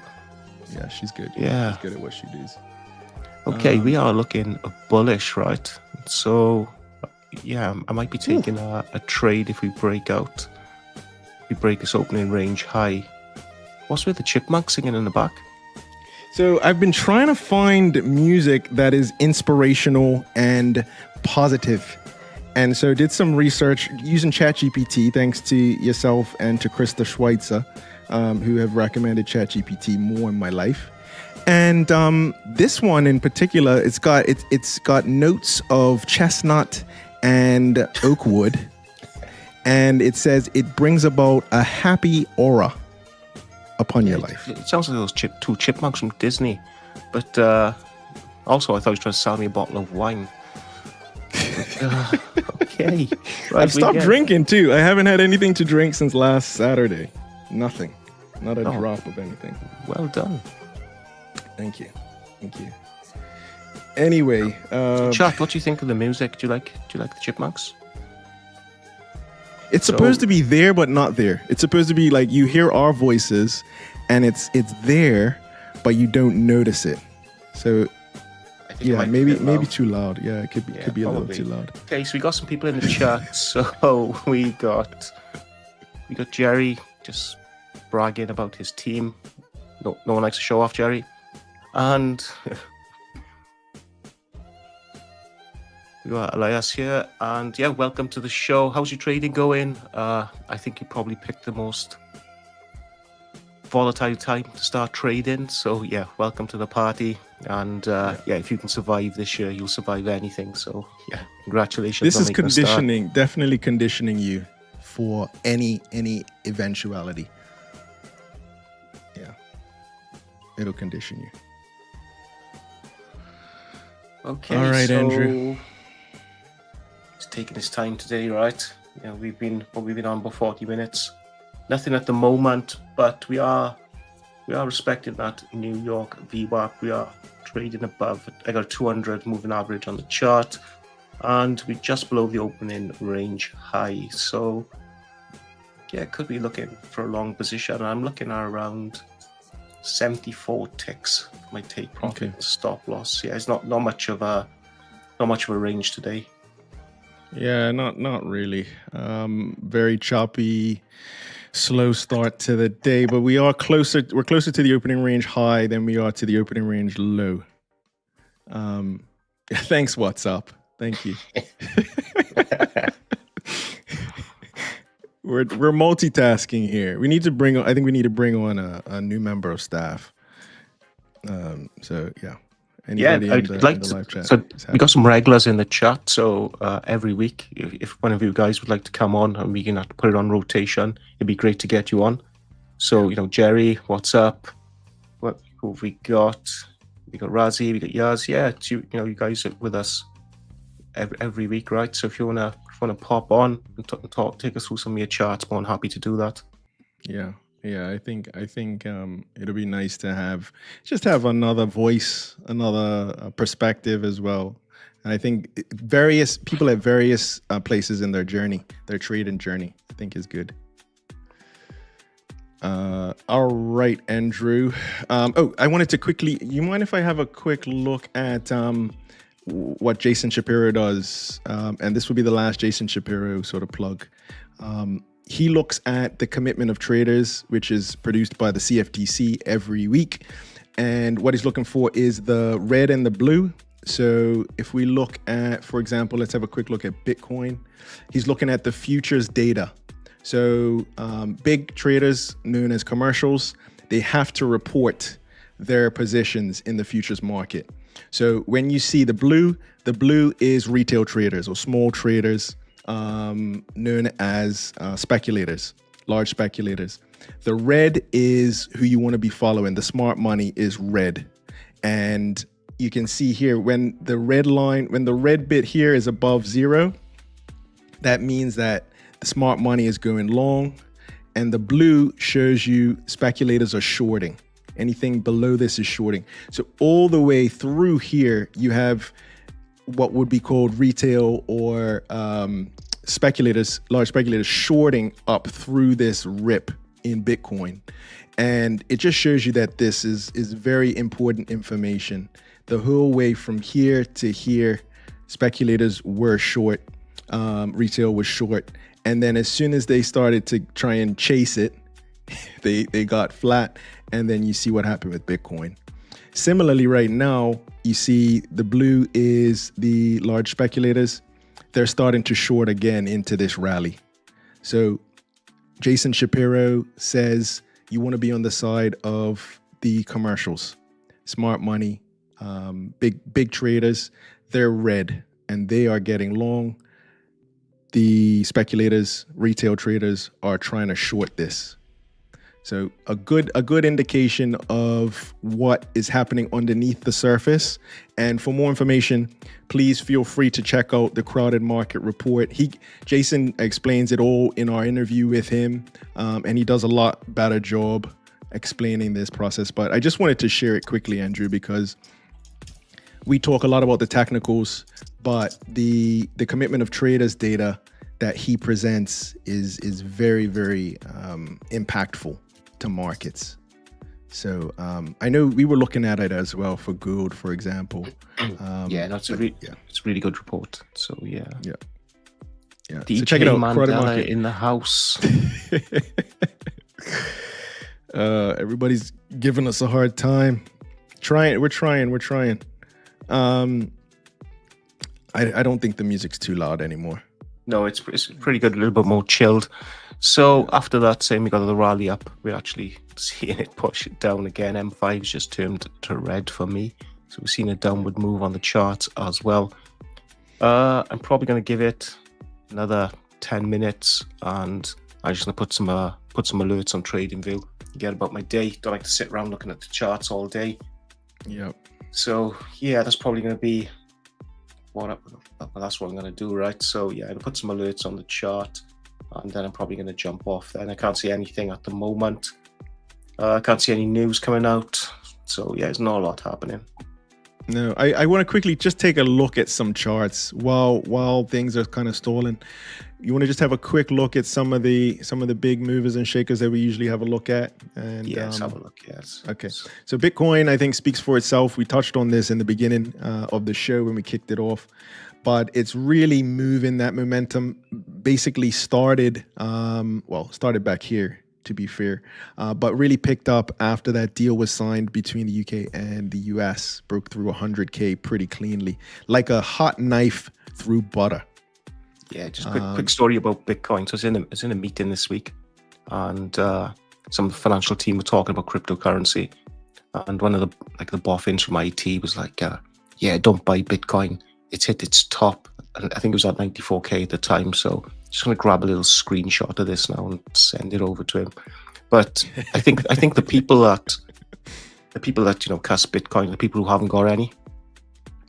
Yeah, she's good. Yeah, she's good at what she does. Okay, we are looking bullish, right? So yeah, I might be taking a trade if we break out. We break this opening range high. What's with the chipmunk singing in the back? So I've been trying to find music that is inspirational and positive. And so did some research using ChatGPT, thanks to yourself and to Krista Schweitzer, who have recommended ChatGPT more in my life. And this one in particular, it's got notes of chestnut and oak wood. And it says it brings about a happy aura upon your life. It sounds like those two chipmunks from Disney, but also I thought he was trying to sell me a bottle of wine. Okay. Right, I've stopped drinking too. I haven't had anything to drink since last Saturday. Nothing. Not a drop of anything. Well done. Thank you. Anyway, chat. What do you think of the music? Do you like the Chipmunks? It's supposed to be there, but not there. It's supposed to be like you hear our voices, and it's there, but you don't notice it. So, yeah, maybe too loud. Yeah, it could be a little too loud. Okay, so we got some people in the chat. So we got Jerry just bragging about his team. No one likes to show off, Jerry. And we got Elias here, and yeah, welcome to the show. How's your trading going? I think you probably picked the most volatile time to start trading. So yeah, welcome to the party. And if you can survive this year, you'll survive anything. So yeah, congratulations. This is conditioning, definitely conditioning you for any eventuality. Yeah, it'll condition you. Okay. All right, Andrew. He's taking his time today, right? Yeah, we've been on about 40 minutes. Nothing at the moment, but we are respecting that New York VWAP. We are trading above. I got a 200 moving average on the chart, and we're just below the opening range high. So yeah, could be looking for a long position. I'm looking at around 74 ticks for my take profit stop loss. Yeah, it's not much of a range today. Yeah, not really. Very choppy, slow start to the day, but we're closer to the opening range high than we are to the opening range low. Thanks, what's up? Thank you. We're multitasking here. I think we need to bring on a new member of staff. So yeah. Anybody in the live chat? So we got some regulars in the chat. So every week, if one of you guys would like to come on and we can put it on rotation, it'd be great to get you on. So Jerry, what's up? Who have we got? We got Razi, we got Yaz. Yeah, you guys are with us every week, right? So if you wanna pop on and talk, take us through some of your charts, more than happy to do that. Yeah, I think it'll be nice to have another voice, another perspective as well. And I think various people at various places in their trading journey, I think is good. All right, Andrew. I wanted to quickly. You mind if I have a quick look at what Jason Shapiro does? And this will be the last Jason Shapiro sort of plug. He looks at the commitment of traders, which is produced by the CFTC every week. And what he's looking for is the red and the blue. So if we look at, for example, let's have a quick look at Bitcoin. He's looking at the futures data. So big traders, known as commercials, they have to report their positions in the futures market. So when you see the blue is retail traders or small traders, known as speculators, large speculators. The red is who you want to be following. The smart money is red. And you can see here when the red bit here is above 0, that means that the smart money is going long, and the blue shows you speculators are shorting. Anything below this is shorting. So all the way through here, you have what would be called retail or speculators, large speculators shorting up through this rip in Bitcoin. And it just shows you that this is very important information. The whole way from here to here, speculators were short, retail was short. And then as soon as they started to try and chase it, they got flat. And then you see what happened with Bitcoin. Similarly, right now, you see the blue is the large speculators. They're starting to short again into this rally. So Jason Shapiro says you want to be on the side of the commercials, smart money, big traders. They're red and they are getting long. The speculators, retail traders are trying to short this. So a good indication of what is happening underneath the surface. And for more information, please feel free to check out the Crowded Market Report. Jason explains it all in our interview with him, and he does a lot better job explaining this process. But I just wanted to share it quickly, Andrew, because we talk a lot about the technicals, but the commitment of traders data that he presents is very, very impactful to markets. So I know we were looking at it as well for gold, for example. It's a really good report. So yeah. DJ so check it out. Mandela in the house. Everybody's giving us a hard time. We're trying. I don't think the music's too loud anymore. No, it's pretty good, a little bit more chilled. So after that, same, we got the rally up. We're actually seeing it push it down again. M5's just turned to red for me. So we've seen a downward move on the charts as well. I'm probably going to give it another 10 minutes, and I'm just going to put some alerts on TradingView. Get about my day. Don't like to sit around looking at the charts all day. Yep. So yeah, that's probably going to be that's what I'm going to do, right? So yeah, I'll put some alerts on the chart, and then I'm probably going to jump off. Then I can't see anything at the moment. I can't see any news coming out. So yeah, there's not a lot happening. No, I want to quickly just take a look at some charts while things are kind of stalling. You want to just have a quick look at some of the big movers and shakers that we usually have a look at. And let's have a look. Yes. Okay. So Bitcoin, I think, speaks for itself. We touched on this in the beginning of the show when we kicked it off, but it's really moving. That momentum basically started back here, to be fair, but really picked up after that deal was signed between the UK and the US. Broke through 100K pretty cleanly, like a hot knife through butter. Yeah, just quick story about Bitcoin. So it's in a meeting this week, and some of the financial team were talking about cryptocurrency, and one of the boffins from IT was like, don't buy Bitcoin. It's hit its top, and I think it was at 94K at the time. So just going to grab a little screenshot of this now and send it over to him. But I think the people that cast Bitcoin, the people who haven't got any.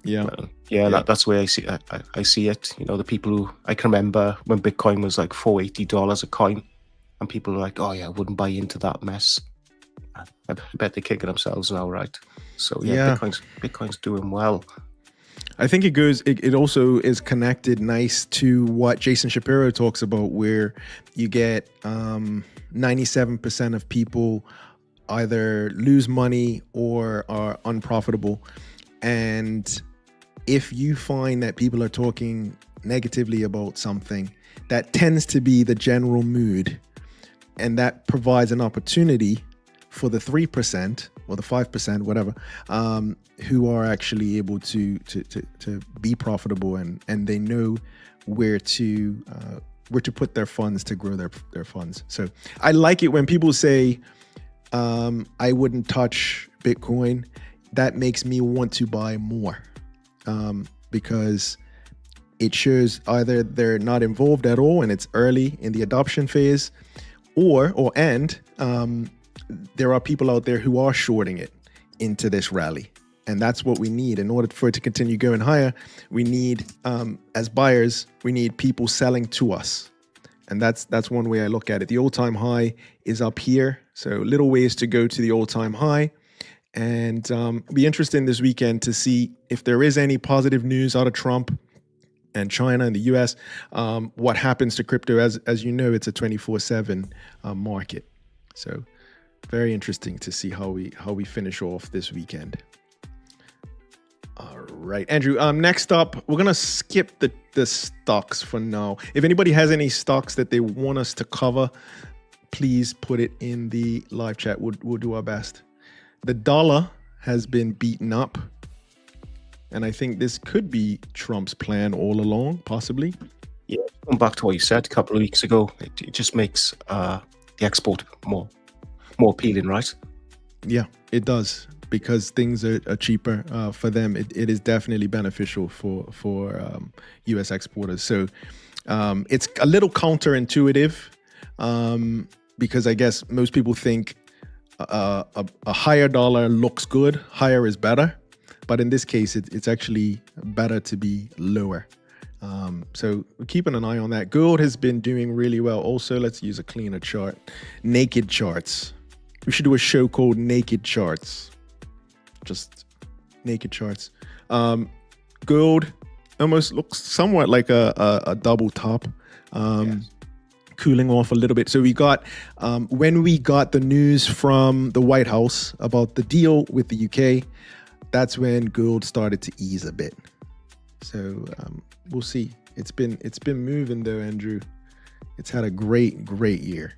That's where I see it. The people who I can remember when Bitcoin was like $480 a coin, and people are like, "Oh yeah, I wouldn't buy into that mess." I bet they're kicking themselves now, right? So Bitcoin's doing well. I think it also is connected nice to what Jason Shapiro talks about, where you get 97% of people either lose money or are unprofitable. And if you find that people are talking negatively about something, that tends to be the general mood. And that provides an opportunity for the 3% or the 5%, whatever, who are actually able to be profitable, and they know where to put their funds to grow their funds. So I like it when people say, I wouldn't touch Bitcoin. That makes me want to buy more, because it shows either they're not involved at all and it's early in the adoption phase, or there are people out there who are shorting it into this rally. And that's what we need. In order for it to continue going higher, we need, as buyers, we need people selling to us. And that's one way I look at it. The all-time high is up here. So little ways to go to the all-time high. And it'll be interesting this weekend to see if there is any positive news out of Trump and China and the US, what happens to crypto. As you know, it's a 24/7 market. So very interesting to see how we finish off this weekend. All right, Andrew, next up, we're going to skip the stocks for now. If anybody has any stocks that they want us to cover, please put it in the live chat. We'll do our best. The dollar has been beaten up, and I think this could be Trump's plan all along, possibly. Yeah, going back to what you said a couple of weeks ago, it just makes the export more appealing, right? Yeah, it does, because things are cheaper for them. It is definitely beneficial for U.S. exporters. So it's a little counterintuitive. because I guess most people think a higher dollar looks good, higher is better. But in this case, it's actually better to be lower. So we're keeping an eye on that. Gold has been doing really well. Also, let's use a cleaner chart. Naked charts. We should do a show called Naked Charts. Just naked charts. Gold almost looks somewhat like a double top. Yes. Cooling off a little bit. So we got, when we got the news from the White House about the deal with the UK, that's when gold started to ease a bit. So we'll see. It's been moving though, Andrew. It's had a great year.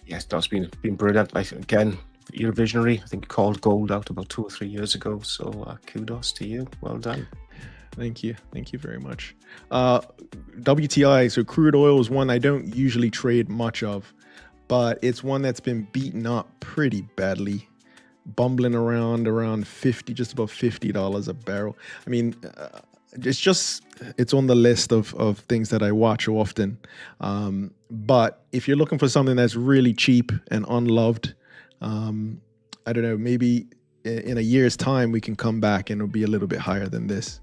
Yes, that's been brilliant. Like, again, you're a visionary. I think you called gold out about 2 or 3 years ago. So kudos to you. Well done. Thank you very much. WTI, so crude oil, is one I don't usually trade much of, but it's one that's been beaten up pretty badly, bumbling around 50, just about $50 a barrel. I mean, it's on the list of things that I watch often. But if you're looking for something that's really cheap and unloved, I don't know, maybe in a year's time we can come back and it'll be a little bit higher than this.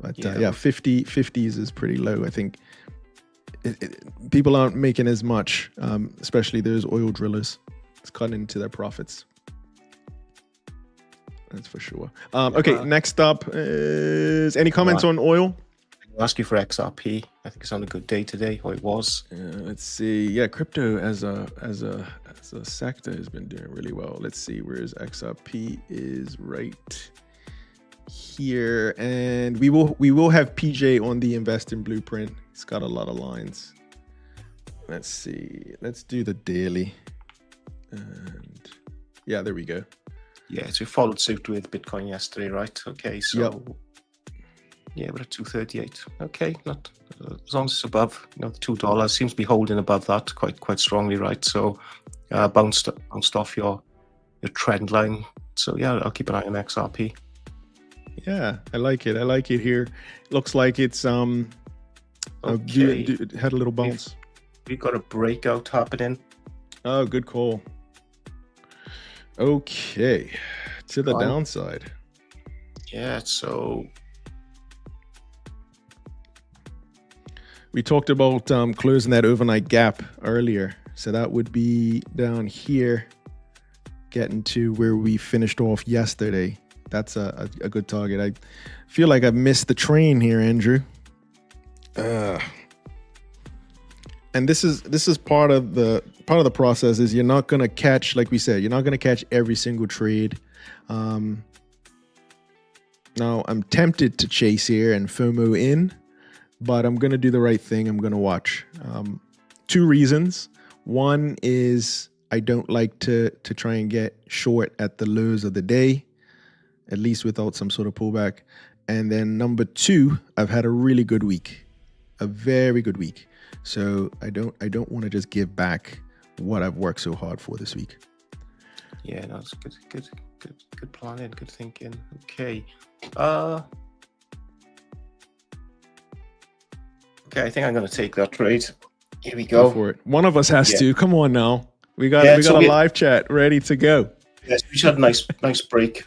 But yeah, 50s is pretty low. I think people aren't making as much, especially those oil drillers. It's cutting into their profits. That's for sure. Okay, next up is any comments on oil? I'll ask you for XRP. I think it's on a good day today, or it was. Let's see. Yeah, crypto as a sector has been doing really well. Let's see, where is XRP? Is right here, and we will have PJ on the investing blueprint. He's got a lot of lines. Let's see. Let's do the daily. And yeah, there we go. Yeah, so we followed suit with Bitcoin yesterday, right? Okay, so yeah, we're at 238. Okay, not as long as it's above, the $2 seems to be holding above that quite strongly, right? So bounced off your trend line. So yeah, I'll keep an eye on XRP. Yeah, I like it. I like it here. Looks like it's okay. Had a little bounce. We've got a breakout happening. Oh, good call. Okay, to the downside. Yeah, so we talked about closing that overnight gap earlier. So that would be down here, getting to where we finished off yesterday. That's a good target. I feel like I've missed the train here, Andrew. And this is part of the process. Is you're not gonna catch, like we said, you're not gonna catch every single trade. Now I'm tempted to chase here and FOMO in, but I'm gonna do the right thing. I'm gonna watch. 2 reasons. One is I don't like to try and get short at the lows of the day, at least without some sort of pullback. And then number 2, I've had a really good week, a very good week. So I don't want to just give back what I've worked so hard for this week. Yeah, that's good planning, good thinking. Okay. Okay, I think I'm going to take that trade. Here we go. Go for it. One of us has to. Come on now. We got a live chat ready to go. Yes, we just had a nice break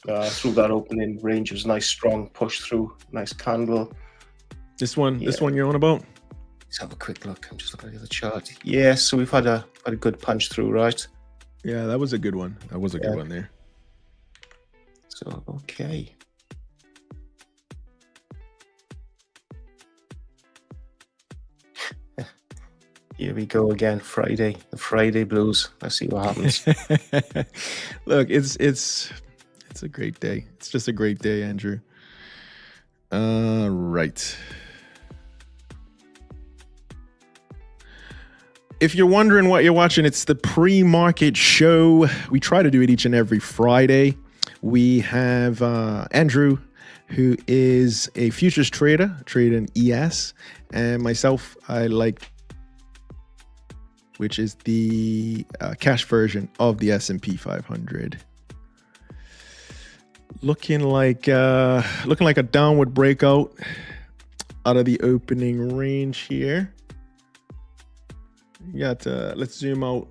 through that opening range. It was a nice strong push through, nice candle. This one you're on about? Let's have a quick look. I'm just looking at the chart. Yeah, so we've had a good punch through, right? Yeah, that was a good one. That was a good one there. So, okay. Here we go again, Friday. The Friday blues. Let's see what happens. Look, it's a great day. It's just a great day, Andrew. Right. If you're wondering what you're watching, it's the pre-market show. We try to do it each and every Friday. We have Andrew, who is a futures trader, trading ES, and myself, which is the cash version of the S&P 500. Looking like a downward breakout out of the opening range here. You got let's zoom out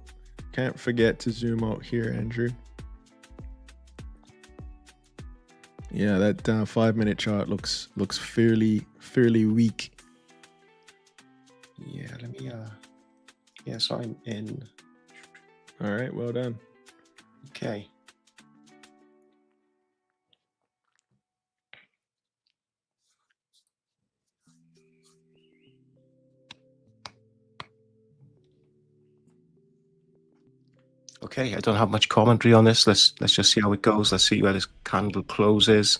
Can't forget to zoom out here, Andrew. Yeah, that 5-minute chart looks fairly weak. Yeah, let me yes, I'm in. All right, well done. Okay. Okay, I don't have much commentary on this. Let's just see how it goes. Let's see where this candle closes.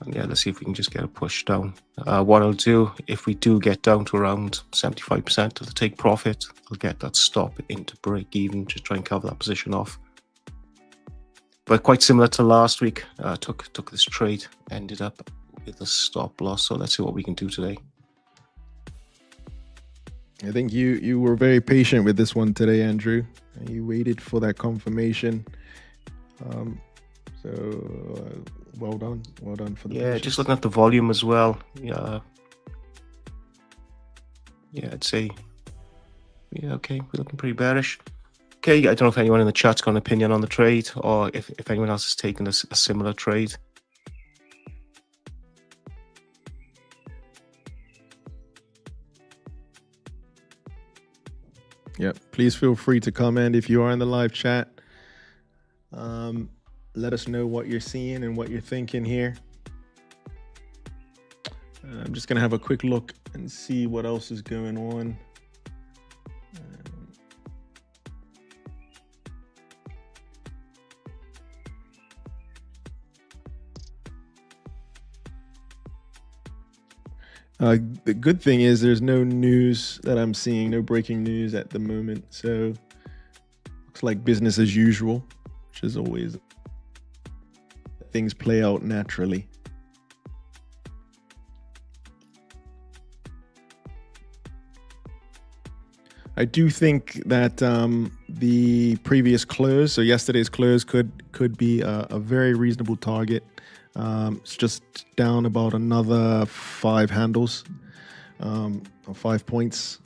And yeah, let's see if we can just get a push down. What I'll do, if we do get down to around 75% of the take profit, I'll get that stop into break even, just try and cover that position off. But quite similar to last week, took this trade, ended up with a stop loss. So let's see what we can do today. I think you were very patient with this one today, Andrew. You waited for that confirmation. Well done for the patience. Just looking at the volume as well. Yeah, I'd say, okay, we're looking pretty bearish. Okay, I don't know if anyone in the chat's got an opinion on the trade, or if anyone else has taken a similar trade. Yep, please feel free to comment if you are in the live chat. Let us know what you're seeing and what you're thinking here. I'm just going to have a quick look and see what else is going on. The good thing is there's no news that I'm seeing, no breaking news at the moment. So looks like business as usual, which is always things play out naturally. I do think that the previous close, so yesterday's close, could be a very reasonable target. It's just down about another 5 handles, or 5 points.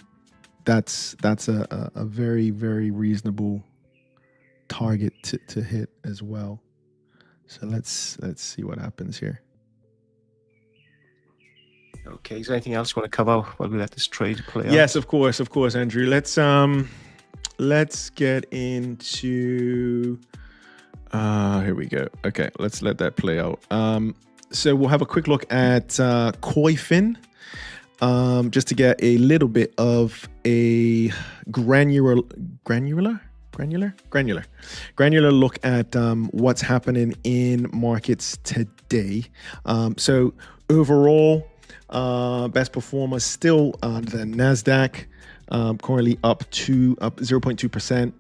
That's a very reasonable target to hit as well. So let's see what happens here. Okay, is there anything else you want to cover while we let this trade play out? Yes, of course, Andrew. Let's get into here we go. Okay, let's let that play out. So we'll have a quick look at Koifin, just to get a little bit of a granular look at what's happening in markets today. So overall, best performer still the Nasdaq, currently up 0.2%,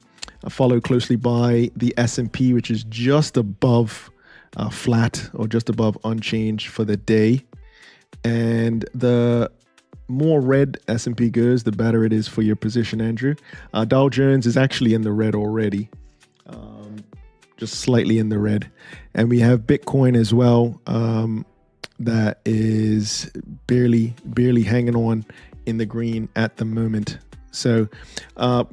followed closely by the S&P, which is just above flat or just above unchanged for the day. And the more red S&P goes, the better it is for your position, Andrew. Dow Jones is actually in the red already, just slightly in the red. And we have Bitcoin as well, that is barely hanging on in the green at the moment. So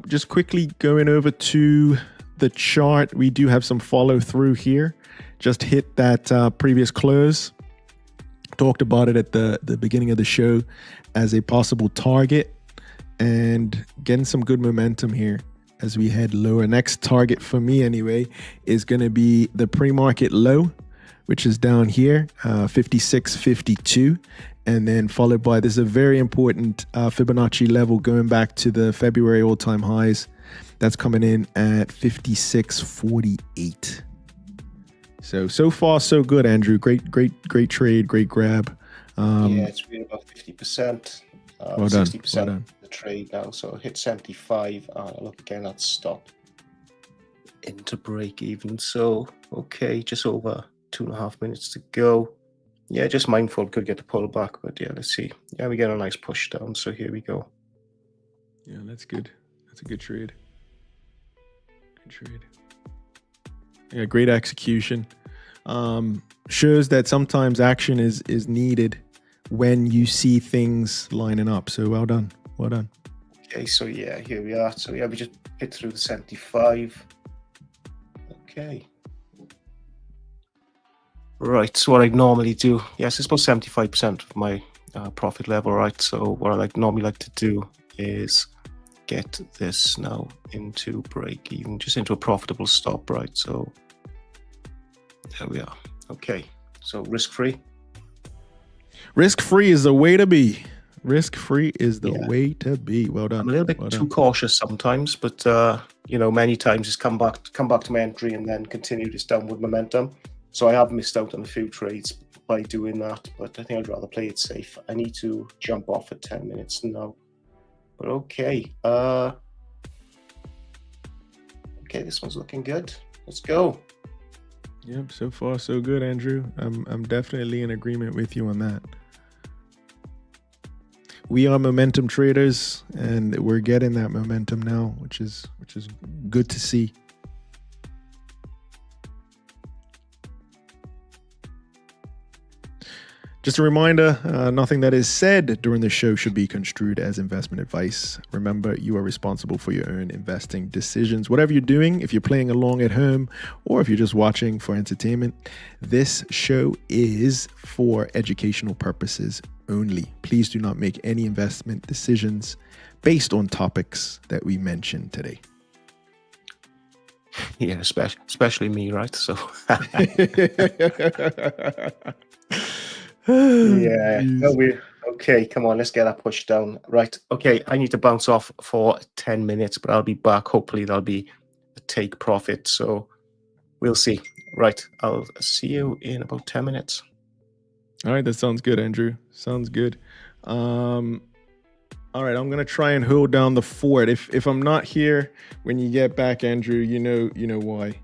just quickly going over to the chart, we do have some follow through here. Just hit that previous close. Talked about it at the beginning of the show as a possible target, and getting some good momentum here as we head lower. Next target for me anyway is going to be the pre-market low, which is down here, 56.52, and then followed by, this is a very important Fibonacci level going back to the February all-time highs. That's coming in at 56.48. So far so good, Andrew. Great trade, great grab. It's been about 50%, well done, 60% well done. the trade now. So hit 75. Look again at stop into break even. So okay, just over 2.5 minutes to go. Yeah, just mindful, could get the pullback, but yeah, let's see. Yeah, we get a nice push down. So here we go. Yeah, that's good. That's a good trade. Good trade. Yeah, great execution. Shows that sometimes action is needed when you see things lining up. So well done. Okay, so yeah, here we are. So yeah, we just hit through the 75. Okay. Right, so what I normally do, yes, it's about 75% of my profit level, right? So what I normally like to do is get this now into break even, just into a profitable stop, right? So there we are. Okay, so risk-free. Risk-free is the way to be. Risk-free is the way to be. Well done. I'm a little bit too cautious sometimes, but many times it's come back to my entry and then continue this downward momentum. So I have missed out on a few trades by doing that, but I think I'd rather play it safe. I need to jump off at 10 minutes now. But okay. Okay, this one's looking good. Let's go. Yep, so far so good, Andrew. I'm definitely in agreement with you on that. We are momentum traders, and we're getting that momentum now, which is good to see. Just a reminder, nothing that is said during the show should be construed as investment advice. Remember, you are responsible for your own investing decisions. Whatever you're doing, if you're playing along at home or if you're just watching for entertainment, this show is for educational purposes only. Please do not make any investment decisions based on topics that we mentioned today. Yeah, especially me, right? So yeah, no, okay, come on, let's get that pushed down. Right, okay, I need to bounce off for 10 minutes, but I'll be back. Hopefully that'll be a take profit, so we'll see. Right, I'll see you in about 10 minutes. All right, that sounds good, Andrew. Sounds good. All right, I'm gonna try and hold down the fort. If I'm not here when you get back, Andrew, you know why.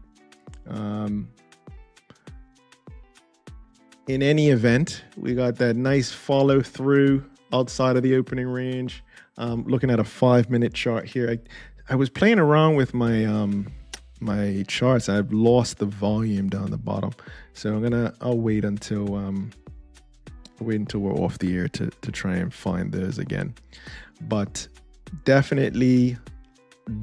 In any event, we got that nice follow through outside of the opening range. Looking at a 5-minute chart here. I was playing around with my my charts. I've lost the volume down the bottom, so I'll wait until we're off the air to try and find those again. But definitely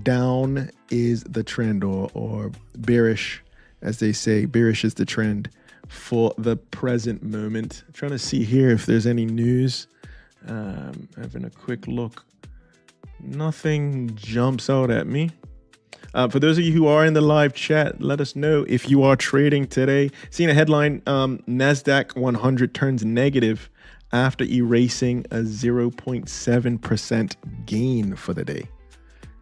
down is the trend, or bearish, as they say. Bearish is the trend for the present moment. I'm trying to see here if there's any news. Having a quick look. Nothing jumps out at me. For those of you who are in the live chat, let us know if you are trading today. Seeing a headline, NASDAQ 100 turns negative after erasing a 0.7% gain for the day,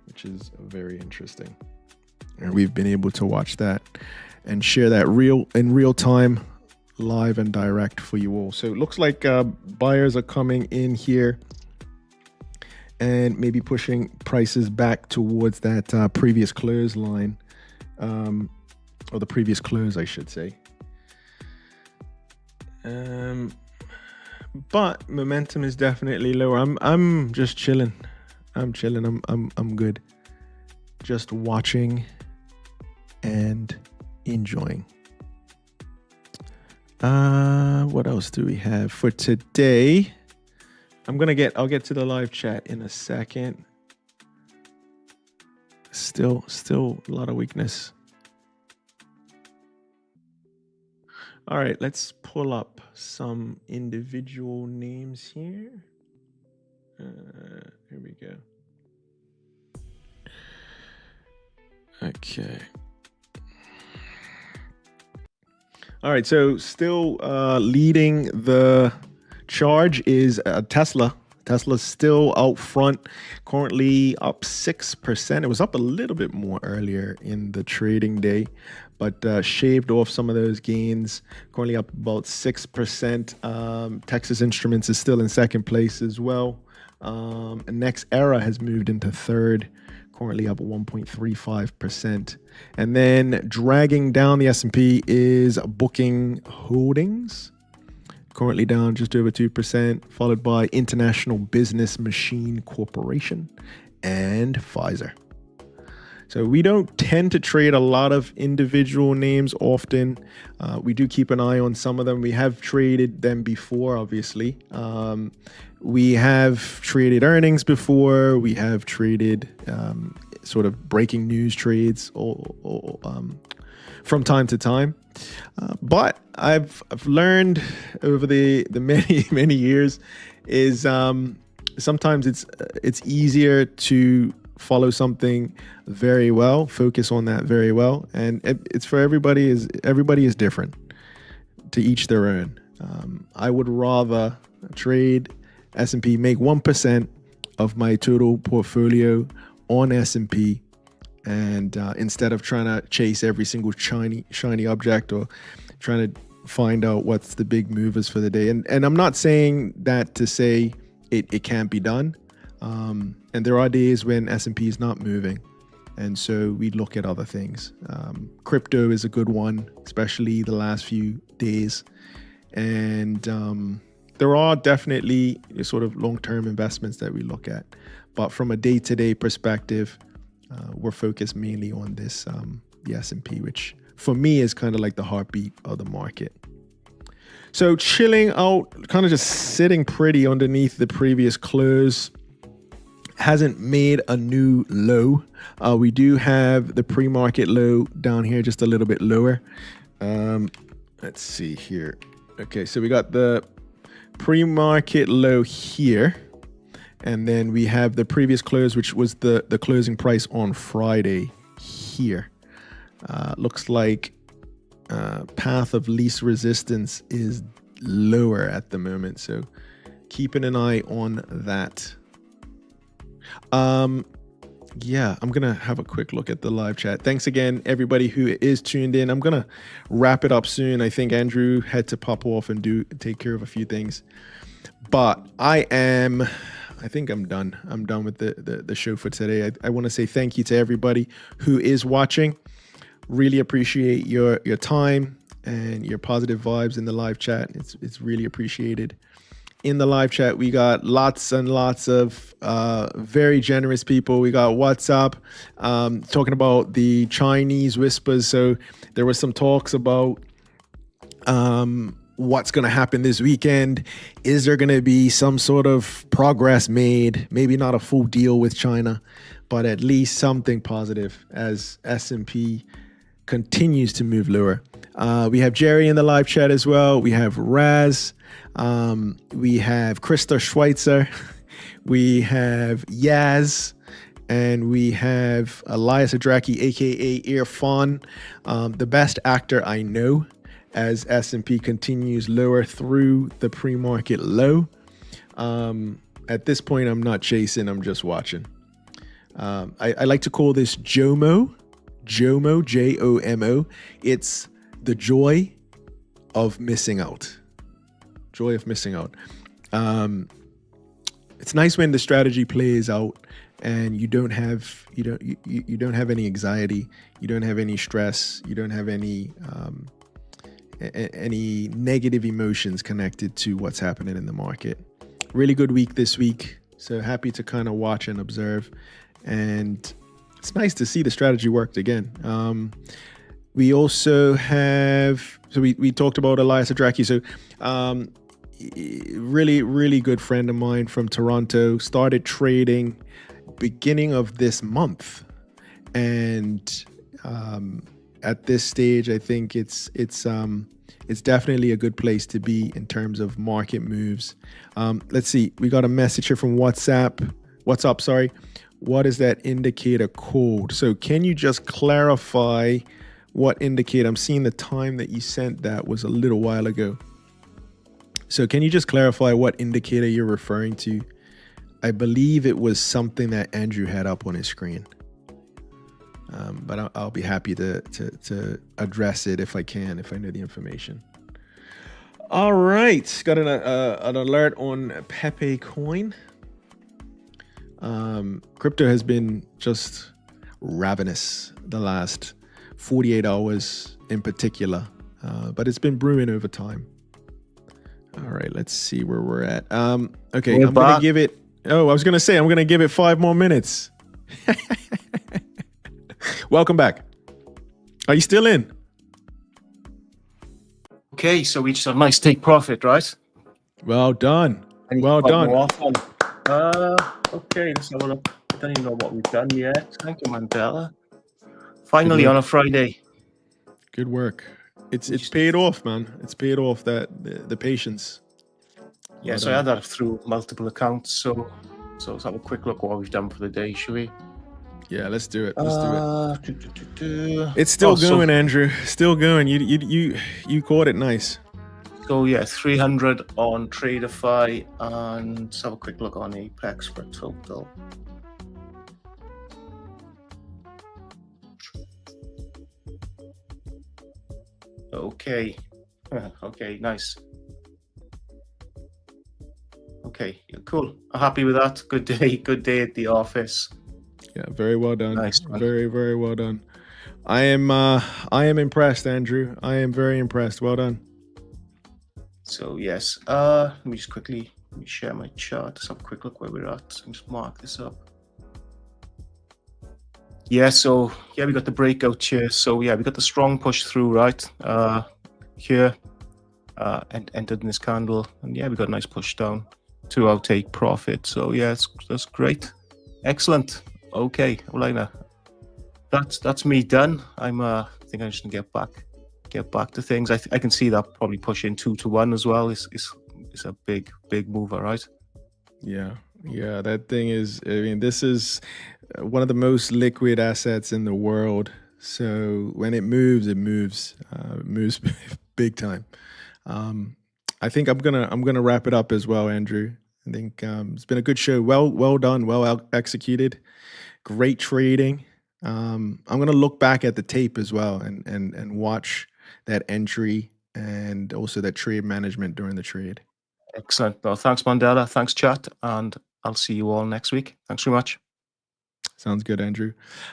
which is very interesting. And we've been able to watch that and share that in real time, live and direct for you all. So it looks like buyers are coming in here and maybe pushing prices back towards that previous close line, or the previous close, I should say. But momentum is definitely lower. I'm just chilling. I'm chilling. I'm good. Just watching and enjoying. What else do we have for today? I'll get to the live chat in a second. Still a lot of weakness. All right, let's pull up some individual names here. Here we go. Okay. All right, so still leading the charge is Tesla. Tesla's still out front, currently up 6%. It was up a little bit more earlier in the trading day, but shaved off some of those gains. Currently up about 6%. Texas Instruments is still in second place as well. And Next Era has moved into third, currently up 1.35%. And then dragging down the S&P is Booking Holdings, currently down just over 2%, followed by International Business Machine Corporation and Pfizer. So we don't tend to trade a lot of individual names often. We do keep an eye on some of them. We have traded them before, obviously. We have traded earnings before. We have traded sort of breaking news trades from time to time. But I've learned over the many years is sometimes it's easier to follow something very well, focus on that very well, and it's for everybody is different, to each their own. I would rather trade S&P, make 1% of my total portfolio on S&P, and instead of trying to chase every single shiny object or trying to find out what's the big movers for the day. And I'm not saying that to say it can't be done. And there are days when S&P is not moving, and so we look at other things. Crypto is a good one, especially the last few days. And there are definitely sort of long-term investments that we look at. But from a day-to-day perspective, we're focused mainly on this, the S&P, which for me is kind of like the heartbeat of the market. So chilling out, kind of just sitting pretty underneath the previous close. Hasn't made a new low. We do have the pre-market low down here, just a little bit lower. Let's see here. Okay, so we got the pre-market low here, and then we have the previous close, which was the closing price on Friday here. Looks like path of least resistance is lower at the moment, so keeping an eye on that. Yeah, I'm gonna have a quick look at the live chat. Thanks again, everybody who is tuned in. I'm gonna wrap it up soon. I think Andrew had to pop off and take care of a few things, but I think I'm done. I'm done with the show for today. I want to say thank you to everybody who is watching. Really appreciate your time and your positive vibes in the live chat. It's really appreciated. In the live chat, we got lots and lots of very generous people. We got WhatsApp talking about the Chinese whispers. So there was some talks about what's going to happen this weekend. Is there going to be some sort of progress made? Maybe not a full deal with China, but at least something positive as S&P continues to move lower. We have Jerry in the live chat as well. We have Raz. We have Krista Schweitzer. We have Yaz. And we have Elias Adraki, aka Irfan, the best actor I know, as S&P continues lower through the pre-market low. At this point, I'm not chasing, I'm just watching. I like to call this JOMO, J-O-M-O. It's the joy of missing out. Joy of missing out. It's nice when the strategy plays out and you don't have any anxiety, you don't have any stress, you don't have any negative emotions connected to what's happening in the market. Really good week this week. So happy to kind of watch and observe, and it's nice to see the strategy worked again. We also have, so we talked about Elias Adraki. So really good friend of mine from Toronto, started trading beginning of this month, and at this stage I think it's definitely a good place to be in terms of market moves. Let's see, we got a message here from WhatsApp. What's up? Sorry. What is that indicator called? So can you just clarify what indicator? I'm seeing the time that you sent that was a little while ago. So can you just clarify what indicator you're referring to? I believe it was something that Andrew had up on his screen. But I'll be happy to address it if I can, if I know the information. All right, got an alert on Pepe Coin. Crypto has been just ravenous the last 48 hours in particular, but it's been brewing over time. All right, let's see where we're at. Okay, I'm going to give it, I was going to say, I'm going to give it 5 more minutes. Welcome back. Are you still in? Okay, so we just have a nice take profit, right? Well done. Well done. Okay, let's have a look. I don't even know what we've done yet. Thank you, Mandela. Finally on a Friday. Good work. It's paid off, man. It's paid off, that the patience. Yeah, so I had that through multiple accounts. So let's have a quick look what we've done for the day, shall we? Yeah, let's do it. Let's do it. It's still going, Andrew. Still going. You caught it nice. So yeah, 300 on TradeZella, and let's have a quick look on Apex for a total. Okay. Okay, nice. Okay, cool. I'm happy with that. Good day at the office. Yeah, very well done. Nice one. Very, very well done. I am impressed, Andrew. I am very impressed. Well done. So yes, let me just quickly share my chart. Let's have a quick look where we're at. So just mark this up. Yeah, so yeah, we got the breakout here. So yeah, we got the strong push through, right? Here, and entered in this candle, and yeah, we got a nice push down to outtake profit. So yeah, that's great, excellent. Okay, well, that's me done. I think I'm just gonna get back to things. I can see that probably pushing 2 to 1 as well. It's a big mover, right? Yeah, that thing is. I mean, this is one of the most liquid assets in the world. So when it moves, it moves big time. I think I'm gonna wrap it up as well, Andrew. I think it's been a good show. Well done. Well executed. Great trading. I'm gonna look back at the tape as well and watch that entry and also that trade management during the trade. Excellent. Well, thanks, Mandela. Thanks, chat, and I'll see you all next week. Thanks very much. Sounds good, Andrew.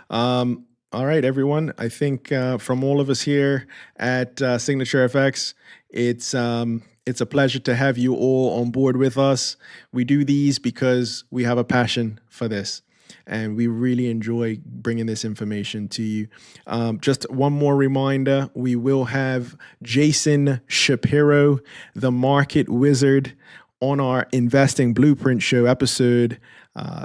All right, everyone. I think from all of us here at Signature FX, it's a pleasure to have you all on board with us. We do these because we have a passion for this, and we really enjoy bringing this information to you. Just one more reminder, we will have Jason Shapiro, the market wizard, on our Investing Blueprint show, episode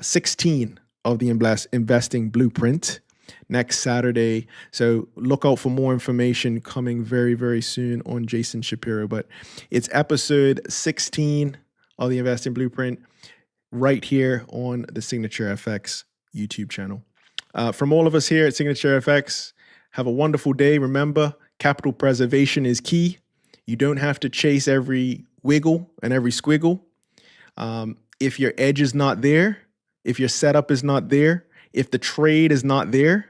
16 of the Investing Blueprint, next Saturday. So look out for more information coming very, very soon on Jason Shapiro. But it's episode 16 of the Investing Blueprint right here on the Signature FX YouTube channel. From all of us here at Signature FX, have a wonderful day. Remember, capital preservation is key. You don't have to chase every wiggle and every squiggle. If your edge is not there, if your setup is not there, if the trade is not there,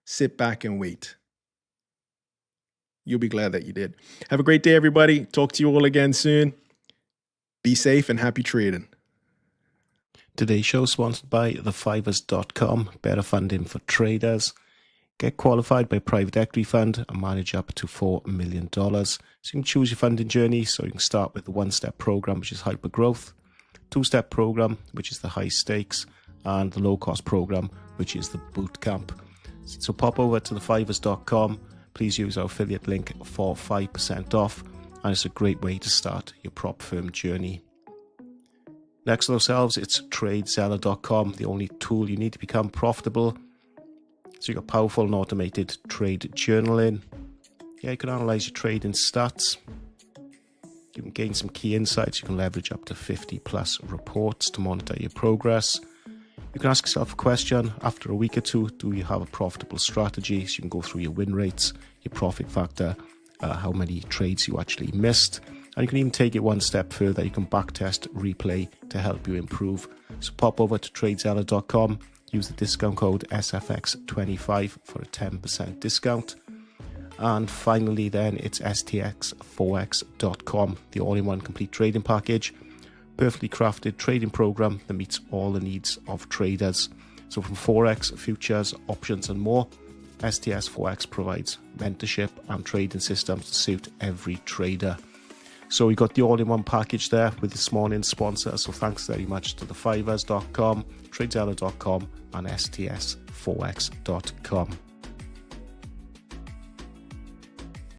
sit back and wait. You'll be glad that you did. Have a great day, everybody. Talk to you all again soon. Be safe and happy trading. Today's show is sponsored by thefivers.com, better funding for traders. Get qualified by a private equity fund and manage up to $4 million. So you can choose your funding journey. So you can start with the one-step program, which is hyper growth, two-step program, which is the high stakes, and the low-cost program, which is the boot camp. So pop over to thefivers.com. Please use our affiliate link for 5% off, and it's a great way to start your prop firm journey. Next to ourselves, it's TradeZella.com, the only tool you need to become profitable. So you've got powerful and automated trade journaling. Yeah, you can analyze your trading stats. You can gain some key insights. You can leverage up to 50 plus reports to monitor your progress. You can ask yourself a question after a week or two: do you have a profitable strategy? So you can go through your win rates, your profit factor, how many trades you actually missed. And you can even take it one step further. You can backtest, replay to help you improve. So pop over to TradeZella.com, use the discount code SFX25 for a 10% discount. And finally then, it's STX4X.com, the all-in-one complete trading package. Perfectly crafted trading program that meets all the needs of traders. So from Forex, futures, options and more, STS4X provides mentorship and trading systems to suit every trader. So we got the all-in-one package there with this morning's sponsor. So thanks very much to thefivers.com, TradeZella.com and STS4X.com.